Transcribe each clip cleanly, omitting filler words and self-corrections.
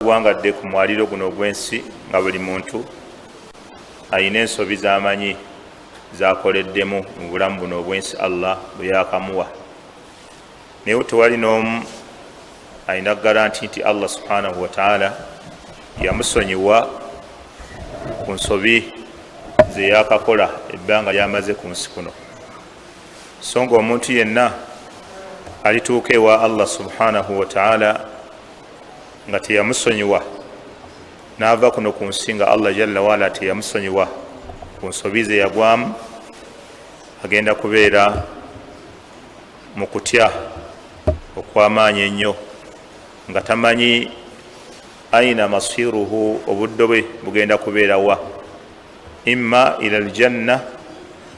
wangadde ku mwaliro guno ogw'ensi nga buli muntu ayina ensobi z'amanyi zakoleddemu mu bulamu buno obw'ensi Allah bwe yakamuwa, naye tewali n'omu ayina garanti nti Allah subhanahu wa ta'ala yamusonyiwa ku nsobi ze yakakola ebbanga lyamaze ku nsi kuno. So nga omuntu yenna alituuka ewa Allah subhanahu wa ta'ala nga teyamusonyiwa n'ava kuno ku nsi nga Allah jalla waala teyamusonyiwa ku nsobi ze yagwamu, agenda kubeera mu kutya okw'amaanyi ennyo nga tamanyi aina masiruhu, obudde bwe bugenda kubeera wa, imma ila aljanna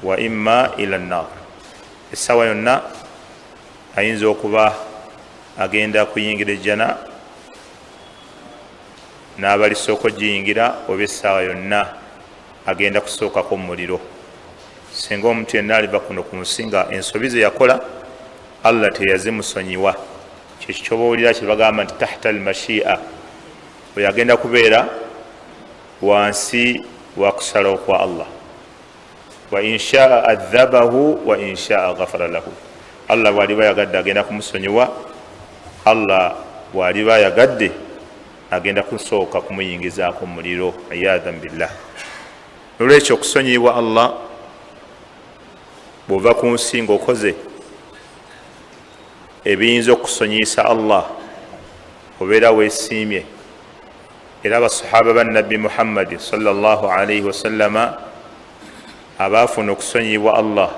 wa imma ila annar. Essaawa yonna ayinza okuba agenda kuyingira ejjana n'aba alisooka ogiyingira, oba essaawa yonna agenda kusookako mu muliro. Singa omuntu yenna aliva kuno ku nsi nga ensobi ze yakola Allah teyazimusonyiwa, kyekyo ky'obaawulira kye bagamba nti tahta almashi'a, bwe yagenda kubeera wansi wa kusalawo kwa Allah. Wa inshaa adhabahu wa inshaa ghafara lahu. Allah bw'aliba yagadde agenda kumusonyiwa, Allah bw'aliba yagadde agenda kusooka kumuyingizaako mu muliro, iyadhan billah. Olwekyo okusonyiyibwa Allah bw'ova ku nsi ng'okoze ebiyinza okusonyiisa Allah, obeera weesiimye. Era abasahaba ba Nabbi Muhammad sallallahu alaihi wasallama abaafuna okusonyiyibwa Allah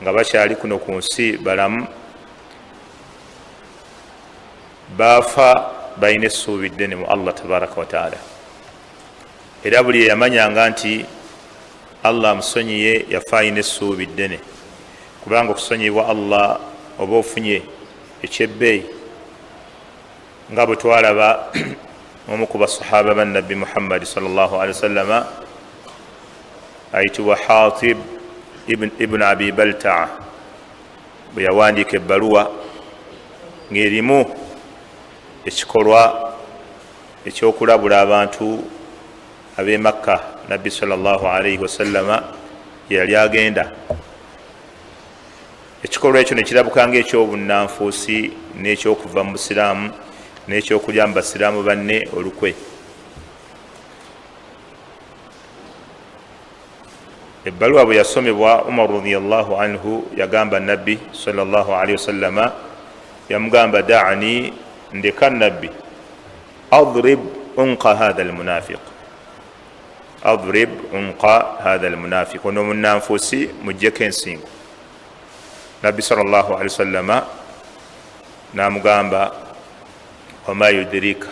nga bakyali kuno ku nsi balamu, baafa balina essuubi ddene mu Allah tabaraka wa taala. Era buli eyamanyanga nti Allah amusonyiye yafa alina essuubi ddene, kubanga okusonyiyibwa Allah oba ofunye ekyebbeeyi nga bwe twalaba omu ku basahaba ba Nabbi Muhammad sallallahu alaihi wasallama ayitibwa Hatib ibn Abi Balta'a, bwe yawandiika ebbaluwa ng'erimu ekikolwa ekyokulabula abantu ab'e Makka Nabbi sallallahu alaihi wasallama yali agenda. Ekikolwa ekyo ne kirabuka ng'ekyobunnanfuusi n'ekyokuva mu Busiraamu n'ekyokulya mu basiraamu banne olukwe. Ebbaluwa bwe yasomebwa, Umar radiyallahu anhu yagamba Nabbi sallallahu alaihi wasallama, yamugamba da'ani, ndeka Nabbi, adrib unqa hadha almunafiq, adrib unqa hadha almunafiq, ono munnanfuusi mujjeko ensingo. Nabbi sallallahu alaihi wasallama namugamba wama yudrika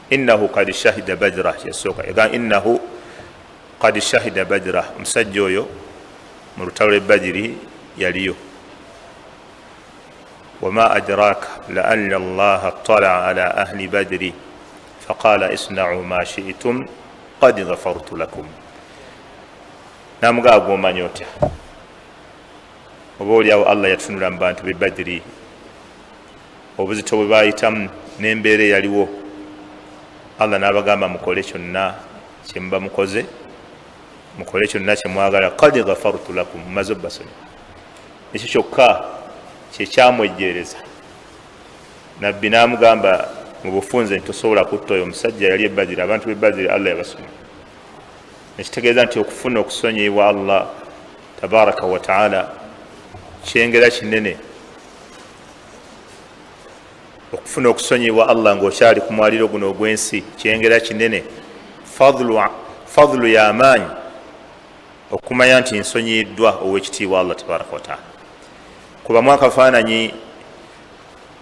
innahu qad shahida badra, yasooka yagamba innahu qad shahida badra, omusajja oyo mu lutalo lw'e Badiri yaliyo. wama adraka la anna allaha attala ala ahli badri faqala isna'u ma shi'tum qad ghafartu lakum. Namugamba gw'omanyi otya, oba oliawo Allah yatunula mu bantu b'e Badiri, obuzito bwe baayitamu n'embeera eyaliwo, Allah n'abagamba mukole kyonna kye muba mukoze, mukole kyonna kye mwagala, qad ghafartu lakum, mumaze obbasonyiwa. Ekyo kyokka kye kyamwejjeereza. Nabbi n'amugamba mu bufunze nti tosobola kutta oyo omusajja yali e Badiri, abantu b'e Badiri Allah yabasonyiwa. Nekitegeeza nti okufuna okusonyiyibwa Allah tabaraka wa ta'ala kyengera kinene. Okufuna okusonyiyibwa Allah ng'okyali ku mwaliro guno ogw'ensi kyengera kinene. Fadlu y'amaanyi okumanya nti nsonyiyiddwa ow'ekitiibwa Allah tabaraka wa ta'ala. Kubamu akafaananyi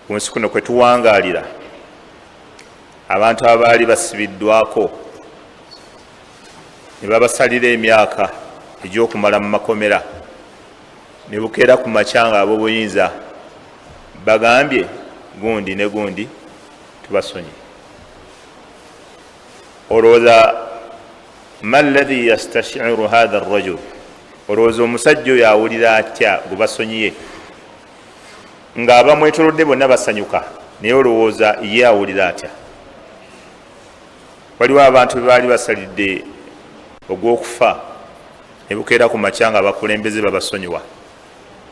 ku nsi kuno kwe tuwangaalira, abantu abaali basibiddwako ne babasalira emyaka egy'okumala mu makomera, ne bukeera ku makya nga ab'obuyinza bagambye gundi ne gundi tubasonyi. Olowooza ma alladhi yastashiru hadha arrajul, olowooza omusajja oyo awulira atya gubasonyiye ng'abamwetolodde bonna basanyuka, naye olowooza ye awulira atya? waliwo abantu baali basalidde ogw'okufa ne bukeera ku makya nga abakulembeze babasonyiwa,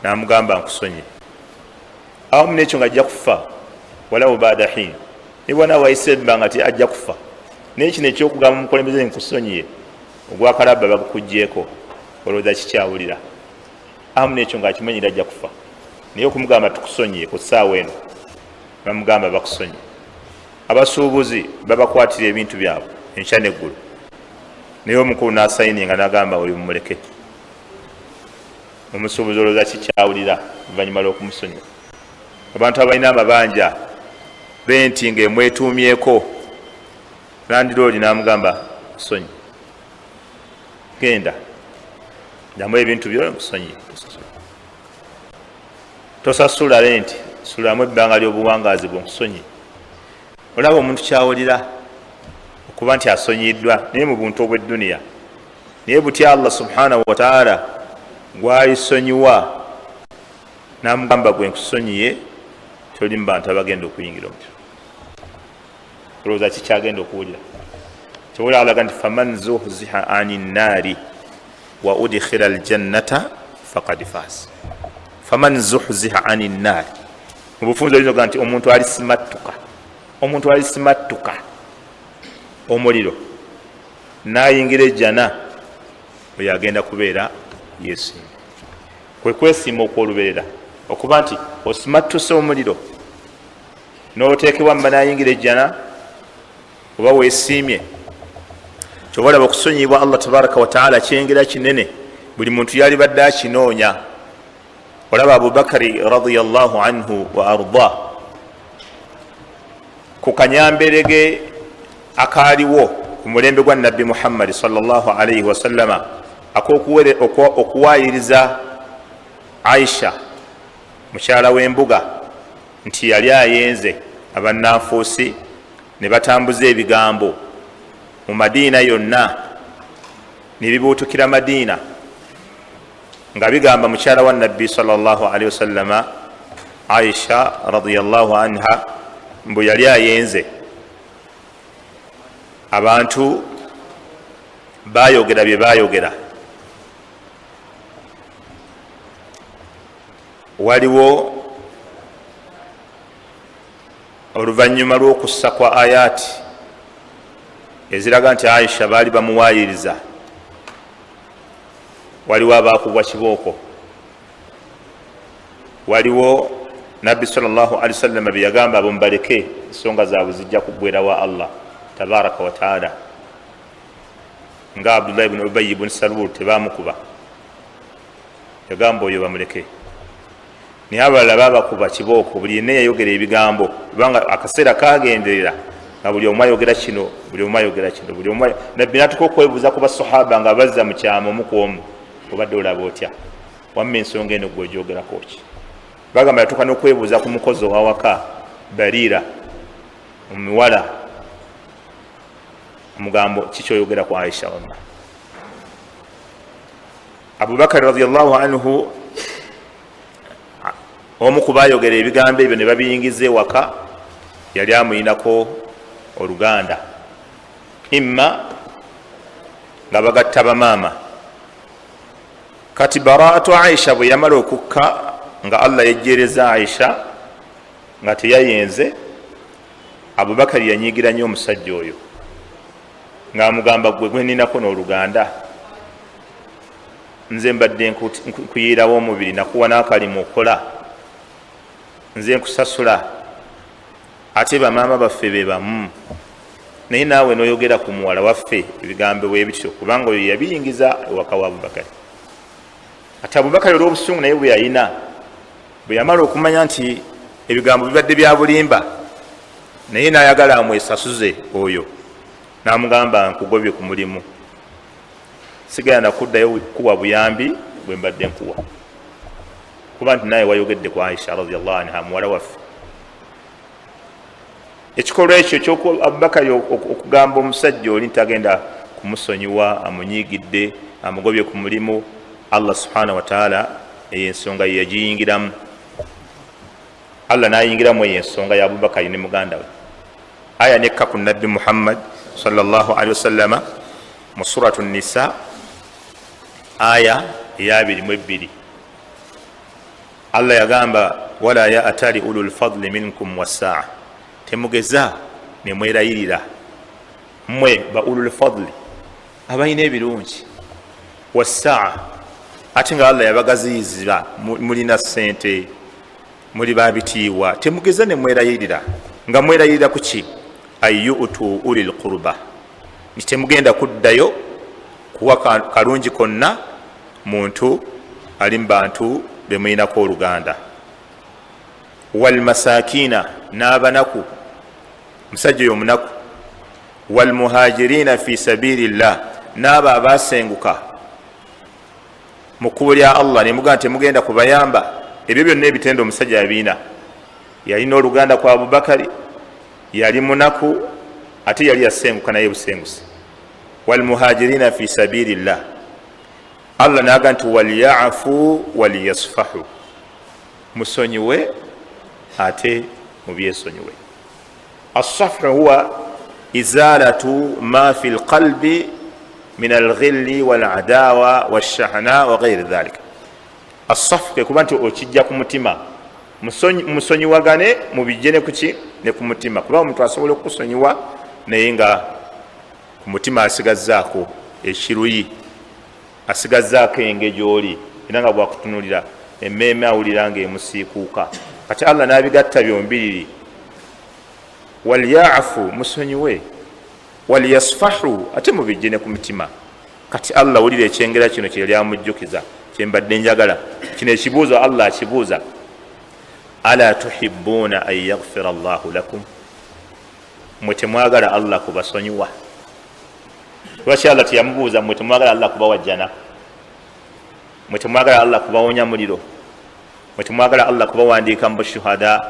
n'amugamba nkusonye. Awamu n'ekyo nga ajja kufa walawo baada hin, ne bwana wayise ebbanga ti ajja kufa, naye kino ekyokugamba omukulembeze nkusonyiye ogwakalabba bagukugjeeko, olowooza kikyawulira. Awamu n'ekyo nga akimanyira ajja kufa, naye okumugamba tukusonyiye ku ssaawa eno bamugamba bakusonye. Abasuubuzi babakwatira ebintu byabwe enkya n'eggulu, naye omukulu n'asayininga n'agamba oyo mumuleke. Omusuubuzi olowooza kikyawulira oluvannyuma lw'okumusonya. Abantu abalina amabanja benti ng'emwetuumyeko, landiroodi n'amugamba kusonyi, genda ddamu ebintu byo nkusonyi, tosasula lenti, sulamu ebbanga ly'obuwangaazi bwe nkusonyi. Olaba omuntu kyawulira okuba nti asonyiddwa naye mu buntu obw'edduniya, naye butya Allah subhanahu wa ta'ala gw'alisonyiwa n'amugamba gwe nkusonyiye, toli mu bantu abagenda okuyingira omutiro. Olowooza kikyagenda okuwulira? Kyewulira alaga nti faman zuhziha ani nnaari wa udkhila aljannata faqad faaz. Faman zuhziha ani nnaari, mu bufunzo olinoga nti omuntu alisimattuka, omuntu alisimattuka omuliro n'ayingira ejjana, oyo agenda kubeera yeesiimye. Kwe kwesiima okw'olubeerera, okuba nti osimattuse omuliro n'oteekebwa mba n'ayingira ejjana, oba weesiimye. Kyova olaba okusonyiyibwa Allah tabaraka wa taala kyengera kinene, buli muntu yali badde akinoonya. Olaba Abubakari radiyallahu anhu wa arda ku kanyamberege akaaliwo ku mulembe gwa Nabbi Muhammad sallallahu alayhi wa sallama okuwaayiriza Aisha mukyala w'embuga nti yali ayenze abannanfuusi ne batambuza ebigambo mu Madiina yonna, ne bibuutukira Madiina nga bigamba mukyala wa Nabbi sallallahu alayhi wa sallama Aisha radiyallahu anha mbu yali ayenze. Abantu bayogera bye bayogera, waliwo oluvannyuma lw'okussa kwa ayaati eziraga nti Aisha baali bamuwaayiriza, waliwo abakubwa kibooko, waliwo Nabbi sallallahu alaihi wasallam bye yagamba abo mubaleke, ensonga zaabwe zijja kuggwera wa Allah tabaraka wa taala, nga Abdullah ibn Ubay ibn Salul tebamukuba, yagamba oyo bamuleke. Naye abalala babakuba kibooko, buli yenna yayogera ebigambo, kubanga akaseera kagenderera nga buli omu ayogera kino, buli omu ayogera kino, buli omu. Nabbi n'atuka okwebuuza ku basahaba nga bazza mu kyama omu ku omu, obadde olaba otya, wamma ensonga eno gwe ogyogerako ki? Bagamba yatuuka n'okwebuuza ku mukozi owawaka Bariira omuwala, omugambo kikyoyogera ku Aisha wamma. Abubakar radiyallahu anhu omu ku baayogera ebigambo ebyo ne babiyingiza ewaka, yali amuyinako oluganda, imma nga bagatta bamaama. Kati baraatu Aisha bwe yamala okukka nga Allah yejjereza Aisha nga teyayenze, Abubakari yanyiigira nnyo omusajja oyo ng'amugamba gwe gweninako n'oluganda, nze mbadde nkuyiirawo omubiri, nakuwa n'akalimu okola, nze nkusasula, ate bamaama baffe be bamu, naye naawe n'oyogera ku muwala waffe ebigambo bwe bityo, kubanga oyo yabiyingiza ewaka wa Abubakari. Ate Abubakari olw'obusungu naye bwe yalina, bwe yamala okumanya nti ebigambo bibadde bya bulimba, naye n'ayagala amwesasuze oyo, n'amugamba nkugobye ku mulimu, sigala nakuddayo kuwa buyambi bwe mbadde nkuwa, kuba nti naye wayogedde ku Aisha radiyallahu anha muwala waffe. Ekikolwa ekyo ky'oku Abubakari okugamba omusajja oli ntagenda kumusonyiwa, amunyiigidde, amugobye ku mulimu, Allah subhanahu wa ta'ala eyo ensonga ye yagiyingiramu. Allah n'ayingiramu eyo ensonga ya Abubakari ne muganda we. Aya nekka ku Nabbi Muhammad sallallahu alaihi wasallama mu suratu nisa aya ya 22 Allah yagamba wala ya atali ulul fadli minkum wasaa, temugeza ne mwerayirira mwe ba ulul fadli abalina ebirungi wasaa, ate nga Allah yabagaziyiza mulina sente muli babitiibwa, temugeza ne mwerayirira nga mwerayirira kuki ayyutu ulil qurba, temugenda kuddayo kuwa kalungi konna muntu ali mu bantu bemuyinako oluganda. Walmasakina, n'abanaku, musajja oyo munaku. Walmuhajirina fi sabilillah, n'abo abasenguka mu kkubo lya Allah nemugaa temugenda kubayamba. Ebyo byonna ebitendo omusajja yabiina. Yalina oluganda kwa Abubakari, yali munaku, ate yali yasenguka naye busengusi. Walmuhajirina fi sabilillah, Allah naga nti walyafu waliyasfahu, musonyiwe ate mubyesonyiwe. As-safhu huwa izalatu ma fi lqalbi min alghilli waladawa washahna wa ghairi dhalika. As-safhu kuba nti okijja ku mutima, musonyiwagane mubijje kuki ne ku mutima, kuba omuntu asobola okusonyiwa naye nga ku mutima asigazzaako ekiruyi, asigazzaako engejoli era nga bwakutunulira emmeeme awulira nga emusiikuuka. Kati Allah n'abigatta byombiriri, walyafu musonyiwe, waliyasfahu ate mubijje ne ku mutima. Kati Allah wulira ekyengera kino kye yali amujjukiza, kyembadde njagala kino ekibuuzo Allah akibuuza, ala tuhibbuuna an yaghfira Allahu lakum, mwe temwagala Allah kubasonyiwa? Lwaki Allah teyamubuuza mwe temwagala Allah kubawajjana, mwe temwagala Allah kubawonya muliro, mwe temwagala Allah kubawandiika mu shuhada?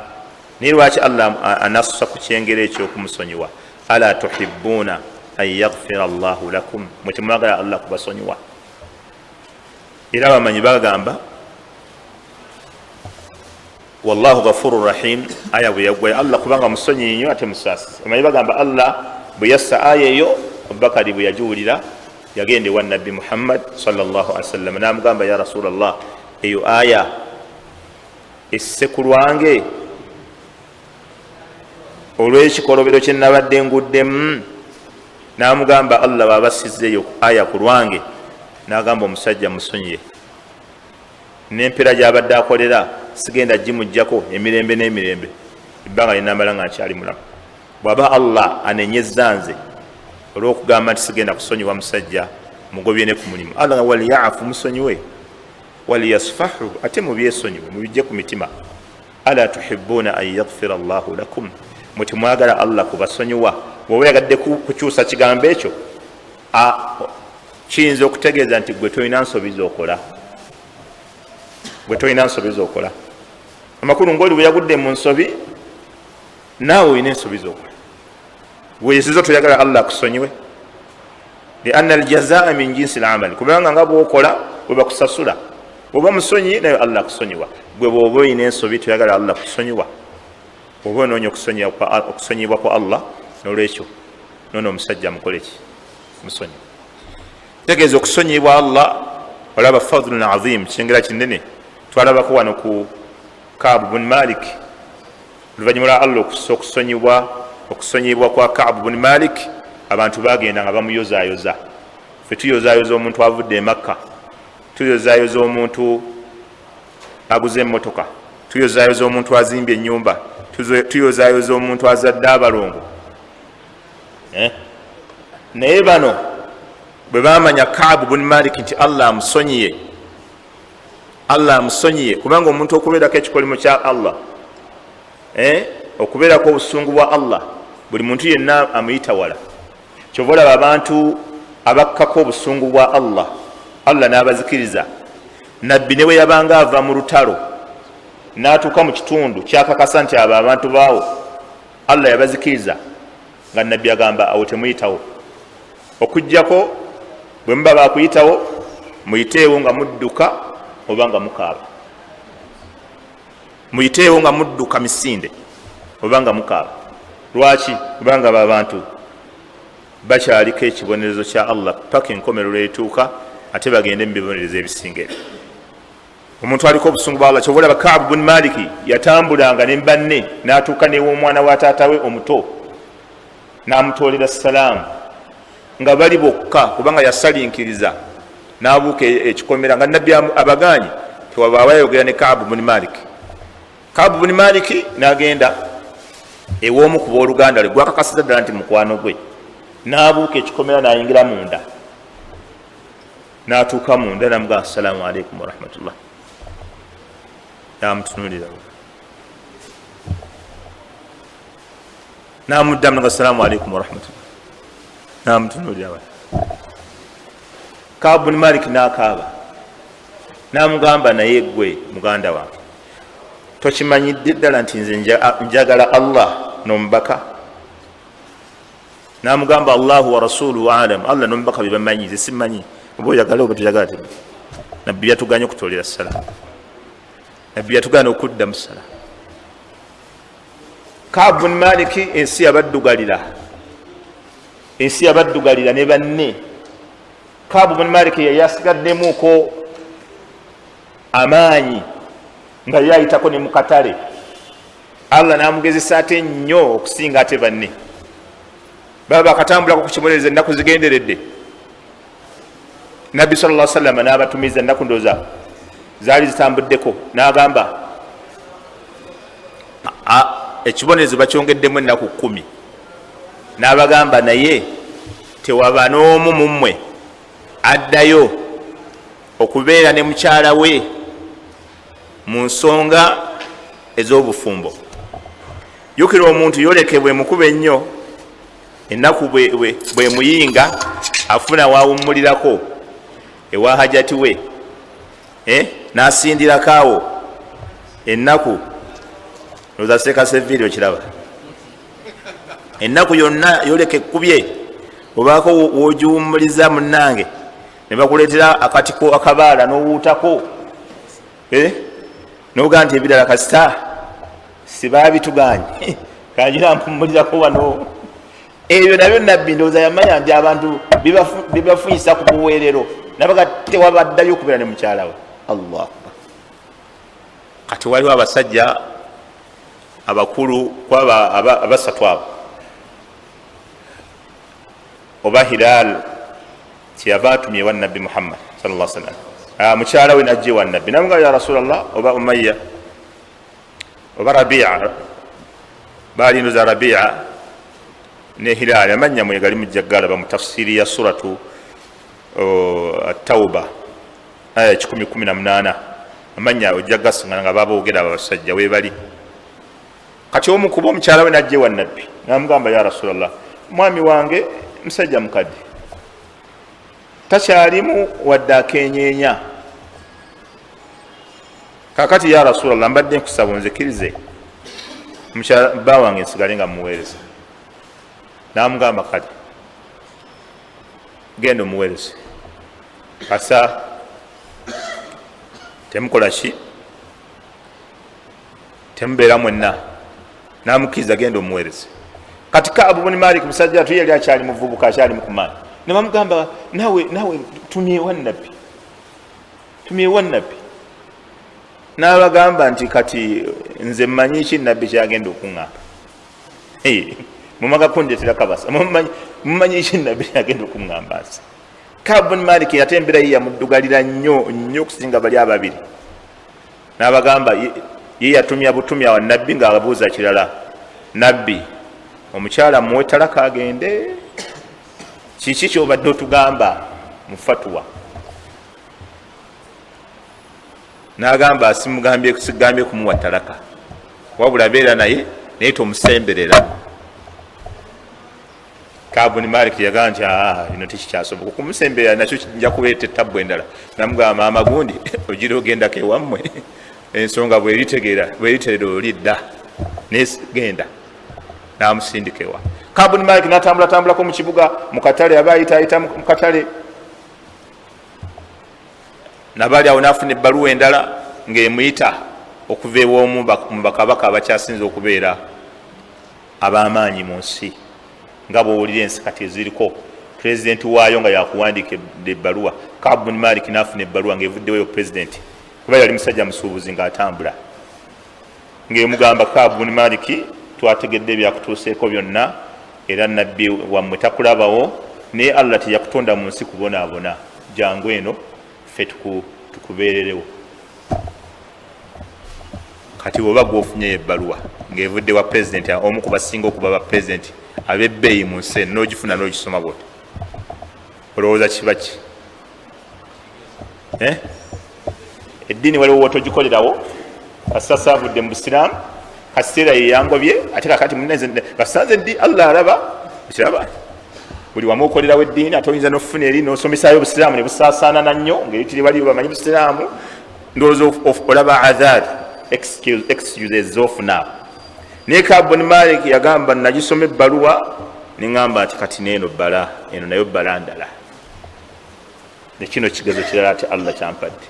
Naye lwaki Allah anasusa ku kyengero ekyokumusonyiwa? Ala tuhibbuuna an yaghfira Allahu lakum, mwe temwagala Allah kubasonyiwa? Era bamanyi bagamba wallahu ghafurur rahim, aya bwe yagwa Allah kubanga musonyi nnyo ate musaasi. Bamanyi bagamba Allah bwe yassa aya eyo, Abubakari bwe yagiwulira yagenda ewa Nabbi Muhammad sallallahu alaihi wasallam n'amugamba ya Rasulallah, eyo aya esse ku lwange olw'ekikolobero kye nabadde nguddemu? N'amugamba Allah bw'abasizzeeyo aya ku lwange, n'agamba omusajja musonyiye, n'empera gy'abadde akolera sigenda gimujjako emirembe n'emirembe, ebbanga linamala nga nkyali mulamu. Bw'aba Allah anenyezza nze olw'okugamba nti sigenda kusonyiwa musajja, mugobye ne ku mulimu. Allah walyafu, musonyiwe, waliyasfahu ate mubyesonyiwe, mubijje ku mitima. Ala tuhibbuuna an yaghfira Allahu lakum, mwe temwagala Allah kubasonyiwa? Bw'oba oyagadde kukyusa kigambo ekyo, kiyinza okutegeeza nti gwe tolina nsobi z'okola, gwe tolina nsobi z'okola. Amakulu ng'oli bwe yagudde mu nsobi, naawe olina ensobi z'okola. Bweyesizo toyagala Allah kusonyiwe, lianna aljazaa min jinsi l'amal, kubanga nga bwokola bwe bakusasula. Bw'oba musonyi naye Allah kusonyiwa. Gwe bw'oba olina ensobi toyagala Allah kusonyiwa, bw'oba onoonya okusonyibwa kwa Allah, n'olwekyo noono omusajja mukoleki musonyi. Tegeeza okusonyibwa Allah, olaba fadlun azim, kyengera kinene. Twalabako wano ku Ka'b bin Malik, oluvannyuma lwa Allah okusonyibwa kwa Ka'b bin Malik, abantu bagenda nga bamuyozaayoza. Ffe tuyozaayoza omuntu avudde e Makka, tuyozaayoza omuntu aguze emmotoka, tuyozaayoza omuntu azimbye ennyumba, tuyozaayoza omuntu azadde abalongo. Naye bano bwe bamanya Ka'b bin Malik nti Allah amusonyiye, Allah amusonyiye, kubanga omuntu okubeerako ekikolimo kya Allah, okubeerako obusungu bwa Allah, buli muntu yenna amuyita wala. Kyova olaba abantu abakkako obusungu bwa Allah, Allah n'abazikiriza. Nabbi ne bwe yabanga ava mu lutalo n'atuuka mu kitundu kyakakasa nti abo abantu baawo Allah yabazikiriza, nga Nabbi agamba awo temuyitawo, okuggyako bwe muba bakuyitawo muyiteewo nga mudduka oba nga mukaaba, muyiteewo nga mudduka misinde oba nga mukaaba. Lwaki? Kubanga abo abantu bakyaliko ekibonerezo kya Allah paka enkomerero etuuka ate bagende mu bibonerezo ebisinga ebyo. Omuntu aliko obusungu bwa Allah kyobola Ka'b bin Malik yatambulanga ne banne n'atuuka n'ew'omwana wa taata we omuto n'amutoolera salaamu nga bali bokka kubanga yasalinkiriza n'abuuka ekikomera nga nabbi abagaanyi tewaba bayogera ne Ka'b bin Malik. Ka'b bin Malik n'agenda ew'omu ku booluganda lwe gwakakasiza ddala nti mukwano gwe n'abuuka ekikomera n'ayingira munda n'atuuka munda n'amugamba assalaamu alaikum warahmatullah. Namutunuulira namuddamu nga assalaamu alaikum warahmatullah namutunuulira Ka'b bin Malik n'akaaba n'amugamba naye gwe muganda wange tokimanyidde ddala nti nze njagala Allah n'omubaka? N'amugamba Allahu wa rasuluhu alam, Allah n'omubaka bebamanyi nze simanyi oba oyagala oba toyagala te. Nabbi yatuganya okutoolera salaamu, nabbi yatugana okudda mu salaamu. Ka'b bin Malik ensi yabaddugalira ne banne. Ka'b bin Malik yali asigaddemuuko amaanyi nga yayitako ne mukatale. Allah n'amugezesa ate nnyo okusinga ate banne. Baba bakatambulako ku kibonerezo ennaku zigenderedde. Nabbi sallallahu alaihi wasallam n'abatumiza ennaku ndoza zaali zitambuddeko n'agamba ekibonerezo bakyongeddemu ennaku 10. N'abagamba naye tewaba n'omu mu mmwe addayo okubeera ne mukyala we mu nsonga ez'obufumbo. Jjukira omuntu yolekebwe mukuba ennyo ennaku bwe muyinga afuna waawummulirako ewa hajati we n'asindirako awo ennaku nozaseka seviiri okiraba. Ennaku yonna yoleka ekkubye obaako wogiwummuliza munnange ne bakuleetera akatiko akabaala n'owuutako noga nti ebirala kasita sibaabituganye kanjira mpummulirako wano. Ebyo nabyo nabbi ndowooza yamanya nti abantu bibafunyisa ku buweerero nabaga tewabaddayo okubeera ne mukyala we. Allahu akbar. Kati waliwo abasajja abakulu kwaba abasatu abo oba Hilal kyeyava atumye ewa nabbi Muhammad sallallahu alaihi wasallam. Mukyala we najja ewa nabbi namugamba ya Rasulallah, oba Umayya oba Rabi'a, baalindoza Rabi'a ne Hilal amanya mwe gali mujjaggala ba mu tafsiri ya suratu At-Tauba aya 10:18 amanya ojjaggasanga nga baboogera abasajja we bali. Kati omu kuba omukyala we najja ewa nabbi namugamba ya Rasulallah, mwami wange musajja mukadde takyalimu wadde akenyeenya, kakati ya Rasulallah mbadde nkusaba onzikirize mukyala bba wange nsigale nga muweereza. Namugamba kati genda omuweereze kasa temukola ki temubeera mwenna. Namukiriza genda omuweereze. Kati Ka'b bin Malik musajja atu yali akyali muvubuka akyali mukumaani ne bamugamba nawe tumyewa nabbi. N'abagamba nti kati nze mmanyi ki nabbi kyagenda okuŋŋamba mumaga kundetera kabasa mumanyi ki nabbi kyagenda okuŋŋamba nsi. Ka'b bin Malik yatembera ye yamuddugalira nnyo okusinga bali ababiri. N'abagamba ye yatumya butumya wa nabbi ng'abuuza kirala, nabbi omukyala muwe talaka agende, kiki kyobadde otugamba mu fatuwa? N'agamba sigambye kumuwa talaka wabula beera naye tomusemberera. Ka'b bin Malik yagamba nti bino tekikyasoboka okumusemberera, nakyo kijja kuleeta ettabbu endala. Namugamba amagundi ogira ogendako ewammwe ensonga bweriteera olidda negenda. N'amusindika ewa. Ka'b bin Malik n'atambulatambulako mu kibuga mu katale, aba ayitaayita mu katale. Nabali awo n'afuna ebbaluwa endala ng'emuyita okuva ew'omu mu bakabaka abakyasinza okubeera ab'amaanyi mu nsi. nga bwowulira ensi kati eziriko pulezidenti waayo nga yakuwandiika ebbaluwa. Kaabu bun Malik n'afuna ebbaluwa ng'evuddeweyo pulezidenti kuba yali musajja musuubuzi ng'atambula, ng'emugamba Kaabu bun Malik, twategedde ebyakutuuseeko byonna era nabbi wammwe takulabawo, naye Allah teyakutonda mu nsi kubonaabona, jangu eno ffe tukubeererewo. Kati bw'oba gw'ofunyeyo ebbaluwa ng'evudde wa pulezidenti, omu ku basinga okuba ba pulezidenti ab'ebbeeyi mu nsi eno, n'ogifuna n'ogisoma bwoti, olowooza kiba ki? Eddiini waliwo wotogikolerawo, kasita saavudde mu busiraamu, kaseera yeyangobye, ate kakati muneze basanze ddi Allah alaba, kiraba buli wamu okolerawo eddiini, ate oyinza n'okufuna eri n'osomesaayo obusiraamu ne busaasaana nannyo, ng'eri waliwo bamanyi busiraamu, ndowooza olaba adhaari excuses z'ofuna. Naye Kaabu bun Malik yagamba nagisoma ebbaluwa neŋŋamba ati kati neeno bbala, eno nayo bbala ndala, nekino kigezo kirala ati Allah kyampadde.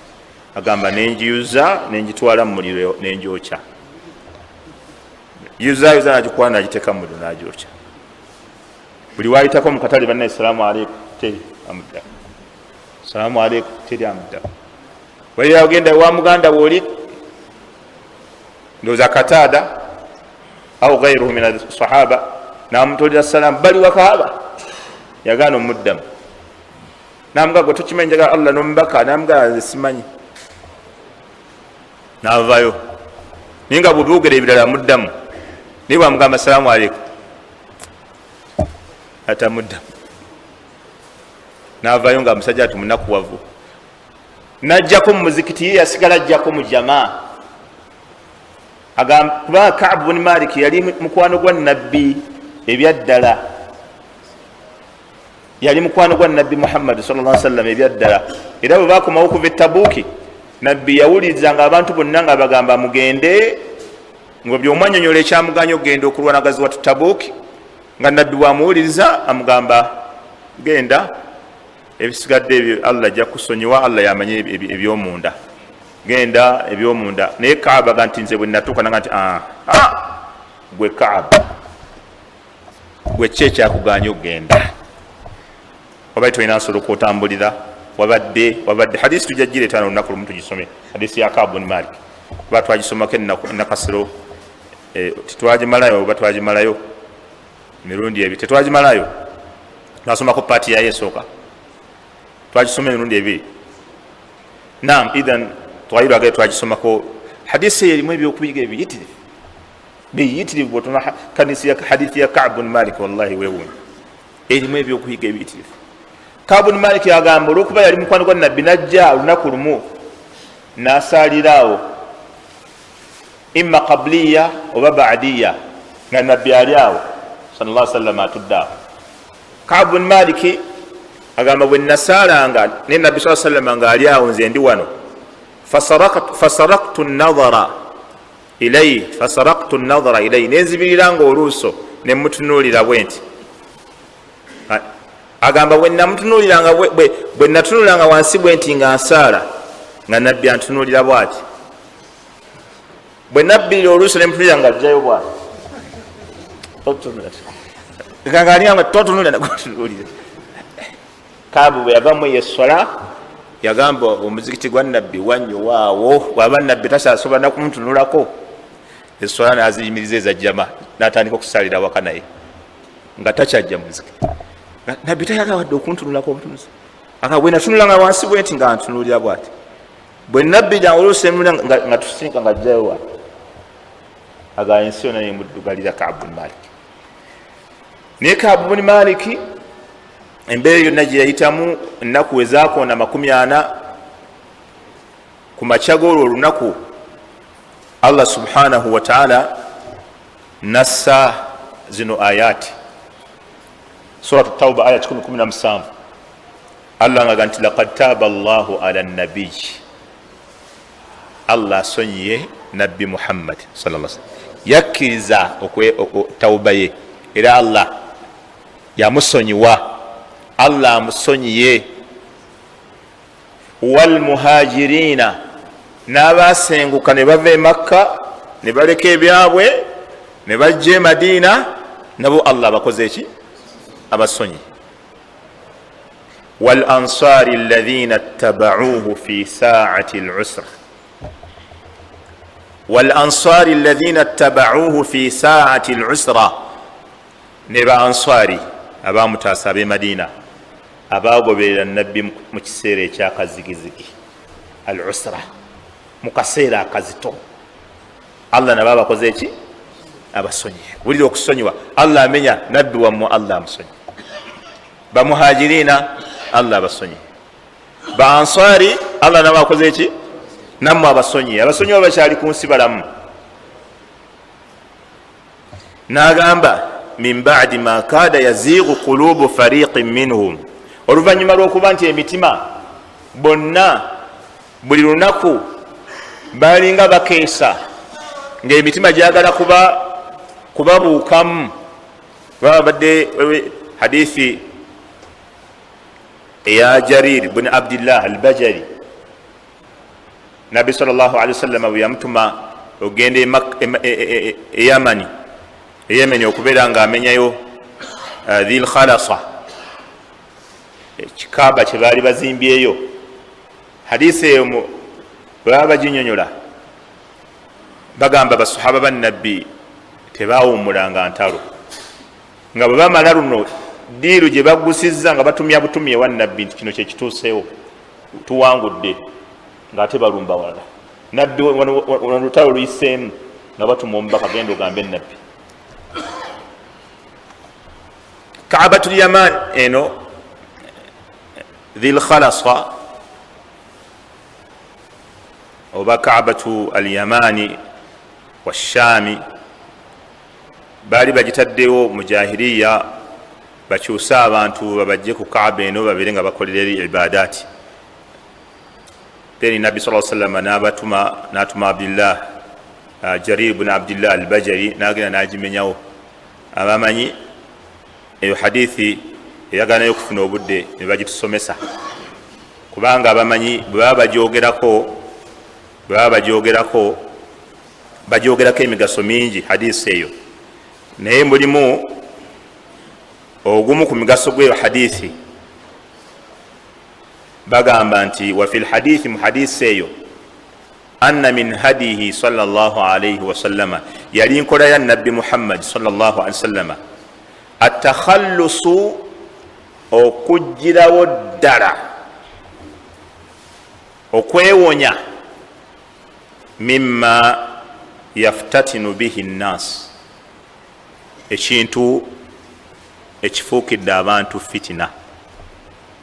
Agamba nenjiyuza nenjitwala mu muliro nenjokya, yuzayuza nagikuwa nagiteeka mu muliro nagyokya. Buli waayitako mu katale bannaye salaamu aleikum teri amudda, salaamu aleikum teri amudda. Walira ogenda wa muganda bw'oli ndowooza Kataada au ghairuhu min as-sahaba namutolera salaamu bali wakaaba, yagaana omuddamu, namugaa gwe tokimanyi njagala Allah n'omubaka, namugaa nze simanyi, n'avaayo. Naye nga bwebyogera ebirala amuddamu, naye bwamugamba salaamu aleikum atamuddamu, n'avaayo nga musajja ati munakuwavu. N'ajjako mu muzikiti, ye yasigala ajjako mu jamaa. Kuba Kaabu bun Malik yali mukwano gwa nabbi ebyaddala, yali mukwano gwa nabbi Muhammad sallallahu alaihi wasallam ebyaddala. Era bwe bakomawo okuva e Tabuuki, nabbi yawuliriza nga abantu bonna nga bagamba mugende, nga by'omwanyonyola ekyamuganya okugenda okulwanagazi wa Tabuuki, nga nabbi bwamuwuliriza amugamba genda, ebisigadde ebyo Allah ajja kusonyiwa, Allah yamanyi ebyomunda, genda ebyomunda. Naye Kaabu aga nti nze bwe natuuka nanga nti gwe Kaabu, gwe ki ekyakuganya okugenda? Wabadde tolina nsolo kwotambulira, wabadde hadisi tujja gireeta olunaku lumu tugisome, hadisi ya Kaabu bun Malik, kuba twagisomako enakasiro, tetwagimalayo oba twagimalayo mirundi ebiri, tetwagimalayo, twasomako paati yayo esooka, twagisoma emirundi ebiri. Naam, idhan twayiragayo twagisomako. Hadisi erimu ebyokuyiga ebiyitirivu bwotona hadithi ya Kaabu bun Malik, wallahi weewuunye, erimu ebyokuyiga ebiyitirivu. Kaabu bun Malik yagamba olwokuba yali mukwano gwa nabbi, najja olunaku lumu n'asaaliraawo imma qabliya oba baadiya, nga nabbi ali awo sallallahu alaihi wasallam atudde awo. Kaabu bun Malik agamba bwe nasaalanga ne nabbi sallallahu alaihi wasallam nga ali awo, nze ndi wano, fasaraktu an-nadhara ilayhi, nenzibiriranga oluuso ne mutunuulira bwenti. Agamba bwe namutunuuliranga, bwe natunuuliranga wansi bwenti nga nsaala, nga nabbi antunuulira bwati, bwe nabbirira oluuso ne mutunuulira nga ajjayo bwati, totunuulira nagutunuulira. Kaabu bwe yavamu yeswala yagamba omuzikiti gwa nabbi wanyowaawo, waba nabbi tasasobola nakumutunulako, eswala naziyimiriza ezajjama, natandika okusalira waka naye nga takyajja muzikiti. Nabbi tayagala wadde okuntunulako obutunuzi, bwe natunulanga wansi bwenti nga ntunulira bwati, bwe nabbi oluusi nga tusinka nga ajjayo wati, aga ensi yonna yemuddugalira Kaabu bun Malik. Naye Kaabu bun Malik embeera yonna gye yayitamu, ennaku ezakoona 40, ku makya g'olwo olunaku Allah subhanahu wa ta'ala nassa zino ayati, suratu Tauba aya 17. Allah ngaga nti laqad taaba Allahu ala nabiy, Allah asonyiye nabbi Muhammad sallallahu alaihi wasallam, yakkiriza tauba ye, era Allah yamusonyiwa, Allah amusonyiye. Wal muhajirina, n'abasenguka ne bava e Makka ne baleka ebyabwe ne bajja e Madina, nabo Allah bakoze ki? abasonyi. wal ansari alladhina ittaba'uhu fi sa'ati al-usra, wal ansari alladhina ittaba'uhu fi sa'ati al-usra, ne ba ansari abamutaasa ab'e Madina abagoberera nabbi mu kiseera ekyakazigizigi al-usra, mu kaseera akazito. Allah nabo abakoze eki? Abasonyi. Wulira okusonyiwa. Allah amenya nabbi wammwe, Allah amusonyi. Bamuhajirina Allah abasonyi. Ba ansari Allah nabo abakoze eki? Nammwe abasonyi. Abasonyi bakyali ku nsi balamu. N'agamba min ba'di ma kada yazighu qulubu fariqin minhum, oluvannyuma lw'okuba nti emitima bonna buli lunaku balinga bakeesa ng'emitima gyagala kubabuukamu. Babadde hadithi eya Jarir bin Abdillah al-Bajali, Nabbi sallallahu alaihi wasallam bwe yamutuma ogende e Yamani, Yemen, okubeera ng'amenyayo Dhil Khalasa, ekikaaba kye baali bazimbyeyo. Hadithi eyo baba baginyonyola bagamba basahaba bannabbi tebaawummulanga ntalo, nga bwe bamala luno diiru gye baggusizza nga batumya butumya ewa nabbi nti kino kyekituuseewo tuwangudde, ng'ate balumba wala. Nabbi wano lutalo luyiseemu nga batuma omubaka genda ogambe nabbi. Ka'batul Yaman eno Dhil Khalasa oba Ka'batu al-Yamani wa Shami baali bagitaddewo mu jahiliya bakyuse abantu babajje ku Kaaba eno babeere nga bakolera eri ibadaati. Then Nabbi sallallahu alaihi wasallam n'atuma Abdillah Jarir ibn Abdillah al-Bajali n'agenda n'agimenyawo. Abamanyi eyo hadithi eyaganayo okufuna obudde ne bagitusomesa, kubanga abamanyi bwe baba bagyogerako emigaso mingi hadithi eyo, naye mulimu ogumu ku migaso gw'eyo hadithi. Bagamba nti wa fil hadithi, mu hadithi eyo, anna min hadihi sallallahu alaihi wasallama, yali nkola ya nabbi Muhammad sallallahu alaihi wasallama, atakhallusu, okugirawo ddala, okwewonya, mimma yaftatinu bihi nnas, ekintu ekifuukidde abantu fitina.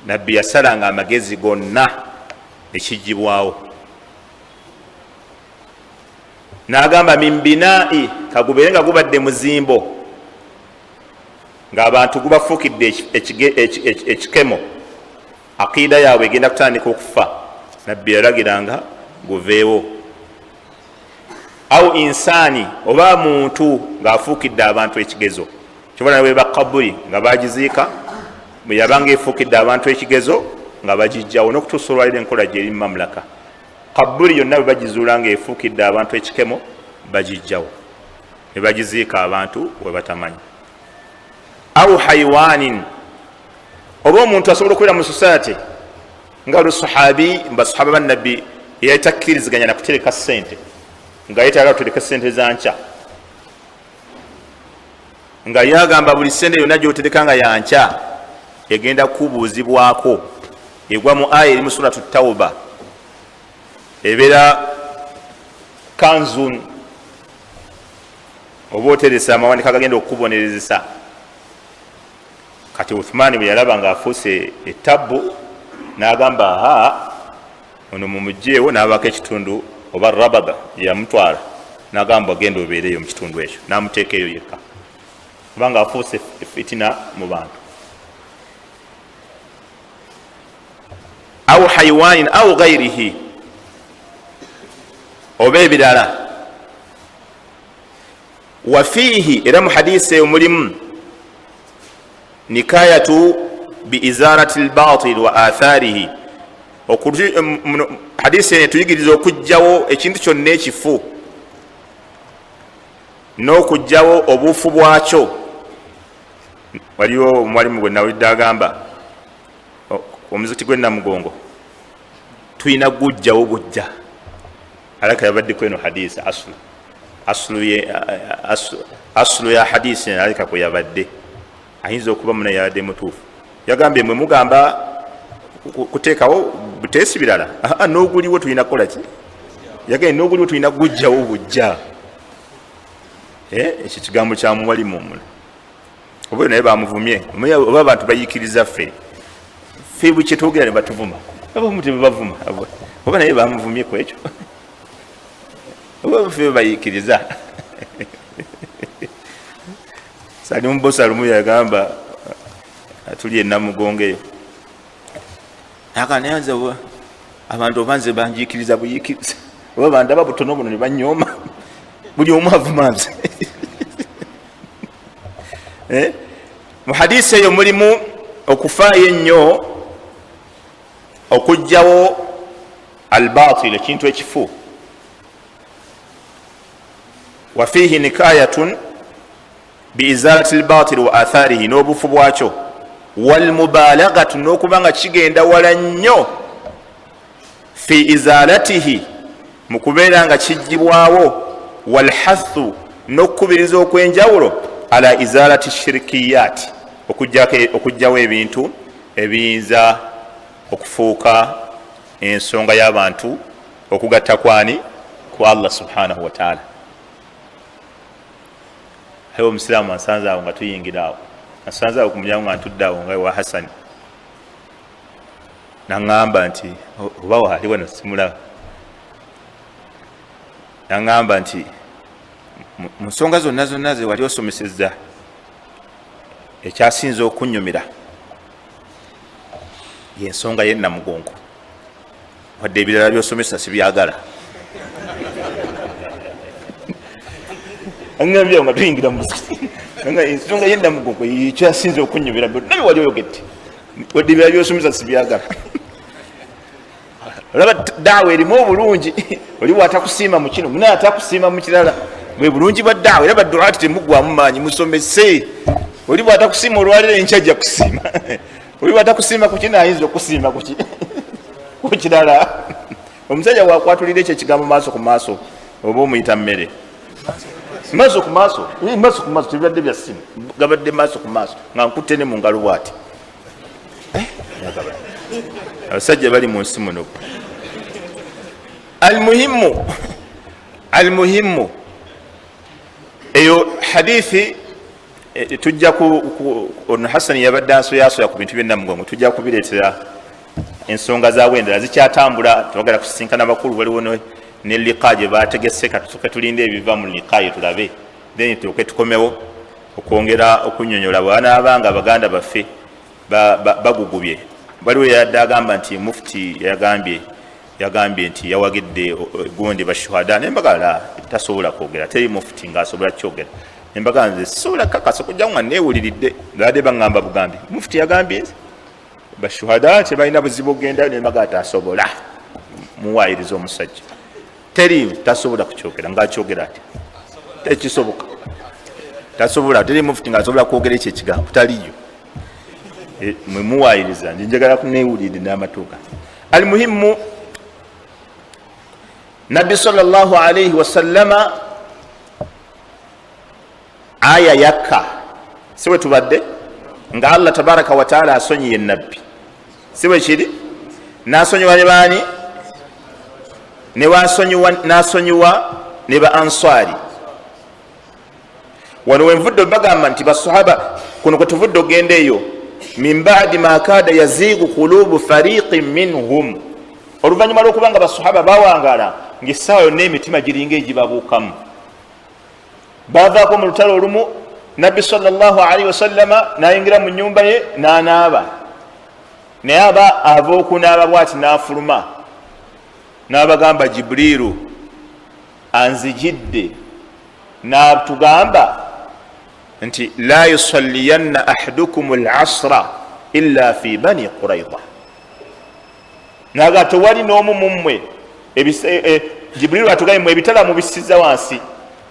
Nabbi yasalanga amagezi gonna ekigibwawo. N'agamba min binaa'i, kagubeere nga gubadde muzimbo ng'abantu gubafuukidde ekikemo, aqiida yaabwe egenda kutandika okufa. Nabbi yalagiranga guveewo. Au insani, oba muntu ng'afuukidde abantu ekigezo. Kibona bwe bakabuli nga bagiziika, bwe yabanga efuukidde abantu ekigezo nga bagijjawo, n'okutuusa olwaliro enkola gy'eri mu mamlaka. Kabuli yonna bwe bagizuula ng'efuukidde abantu ekikemo, bagijjawo ne bagiziika abantu we batamanyi. Au hayiwanin, oba omuntu asobola okubeera mu society nga olusahabi, basahaba bannabbi eyatakkiriziganya na kutereka ssente, nga yetaaga kutereka ssente za nkya, nga yagamba buli ssente yonna gy'otereka nga ya nkya egenda kubuuzibwako, egwa mu aya eri mu suratu Tawba, ebeera kanzun, oba oteresa amawanika agagenda okukubonerezesa. Kati Uthmani bwe yalaba ng'afuuse ettabbu, n'agamba ono mumugjeewo, n'abaako ekitundu oba rabaga yamutwala, n'agamba genda obeereyo mu kitundu ekyo, n'amuteeka eyo yekka, kubanga afuuse fitina mu bantu. Au hayiwanin au ghairihi, oba ebirala. Wa fiihi, era mu hadisi eyo mulimu nikayatu biizarati albatil wa atharihi, hadisi eno tuyigiriza okugjawo ekintu kyonna ekifu n'okugjawo obuufu bwakyo waliwo omwalimu gwe nawulidde agamba omuzikiti gwe Namugongo tulina gujjawo bujja alaka yabaddeko eno hadisi asulu ya hadisi alika kwe yabadde ayinza okuba muna yabadde mutuufu yagambye mwe mugamba kuteekawo buteesi birala n'oguliwo tulina kukola ki yagambye n'oguliwo tulina gujjawo bujja ekyo kigambo kya muwalimu omuna oba naye bamuvumye oba abantu bayiikiriza ffe bukyetwogera ne batuvuma abamu tebabavuma oba naye bamuvumye ku ekyo oba ffe bayiikiriza sali mubosa lumu yagamba tuli e Namugongo eyo nakananze abantu obanze banjiikiriza buyiikiriza oba bandaba butono buno ne banyooma buli omu avuma nze mu hadisi eyo mulimu okufaayo ennyo okugjawo albatil ekintu ekifu wafihi nikayatun biizalati albatil wa atharihi n'obufu bwakyo walmubalagatu n'okuba nga kigenda wala nnyo fi izalatihi mu kubeera nga kiggibwawo walhathu n'okukubiriza okwenjawulo ala izalati shirikiyati okugjawo ebintu ebiyinza okufuuka ensonga y'abantu okugatta kwani ku Allah subhanahu wa ta'ala. Hayo omusiraamu ansanze awo nga tuyingira awo asanze awo ku mulyango nga ntudde awo nga wa Hasani naŋŋamba nti oba waali wano simulaba naŋŋamba nti mu nsonga zonna zonna ze wali osomesezza ekyasinza okunnyumira yensonga ye Namugongo wadde ebirala byosomesa sibyagala angambye nga tuyingira mu muzikiti ensonga ye Namugongo ekyasinza okunnyumira byonna wali oyogedde wadde ebirala byosomesa sibyagala olaba daawa erimu obulungi oli watakusiima mu kino munaye atakusiima mu kirala bwe bulungi bwa daawa era baduati temugwamu maanyi musomese oli bwatakusiima olwaliro enkya ajja kusiima oli bwatakusiima ku kino ayinza okusiima ku kirala omusajja wakwatulira ekyo ekigambo maaso ku maaso oba omuyita mmere maaso ku maaso tebibadde bya ssimu gabadde maaso ku maaso nga nkutte ne mu ngalo bwati abasajja bali mu nsi muno. almuhimu eyo hadithi tujja ono Hasani yabadde ansoyasoya ku bintu by'Namugongo tujja kubireetera ensonga zaabwe endala zikyatambula twagala kusisinkana bakulu waliwo ne liqa gye bategese katusoke tulinde ebiva mu liqa ye tulabe then tuke tukomewo okwongera okunnyonnyola bwanaabanga abaganda baffe bagugubye waliwo yadde agamba nti mufti yagambye nti yawagidde gundi bashuhada nembagala tasobola kwogera teri mufti ngaasobola kyogera nembaga nze sisobola kakasa okujja nga neewuliridde ngaadde baŋŋamba bugambi mufti yagambye bashuhada tebalina buzibu okgenda nembaga atasobola muwaayiriza omusajja teri tasobola kukyogera ngaakyogera ati tekisoboka tasobola teri mufti ngaasobola kwogera ekyo ekigambo taliyo mwemuwaayiriza nje njagala kuneewulidde n'amatuuka. Almuhimu Nabbi sallallahu alayhi wasallama aya yakka siwe tubadde nga Allah tabaraka wa taala asonyiye nabbi siwe kiri nasonyiwa ne baani nasonyiwa ne ba answari wano wenvudde bagamba nti basahaba kuno kwe tuvudde ogenda eyo min ba'di ma kada yazigu qulubu fariqin minhum oluvanyuma lw'okubanga basahaba bawangala ng'essaawa yonna emitima giringa egibabuukamu bavaako mu lutalo olumu nabbi sallallahu alaihi wasallama nayingira mu nyumba ye n'anaaba naye aba ava okunaaba bwati n'afuluma n'abagamba Jibriiru anzijidde n'atugamba nti la yusalliyanna ahadukum al-asra illa fi bani Qurayza naga tewali n'omu mummwe Jibriiru atugambye mu ebitala mubisiza wansi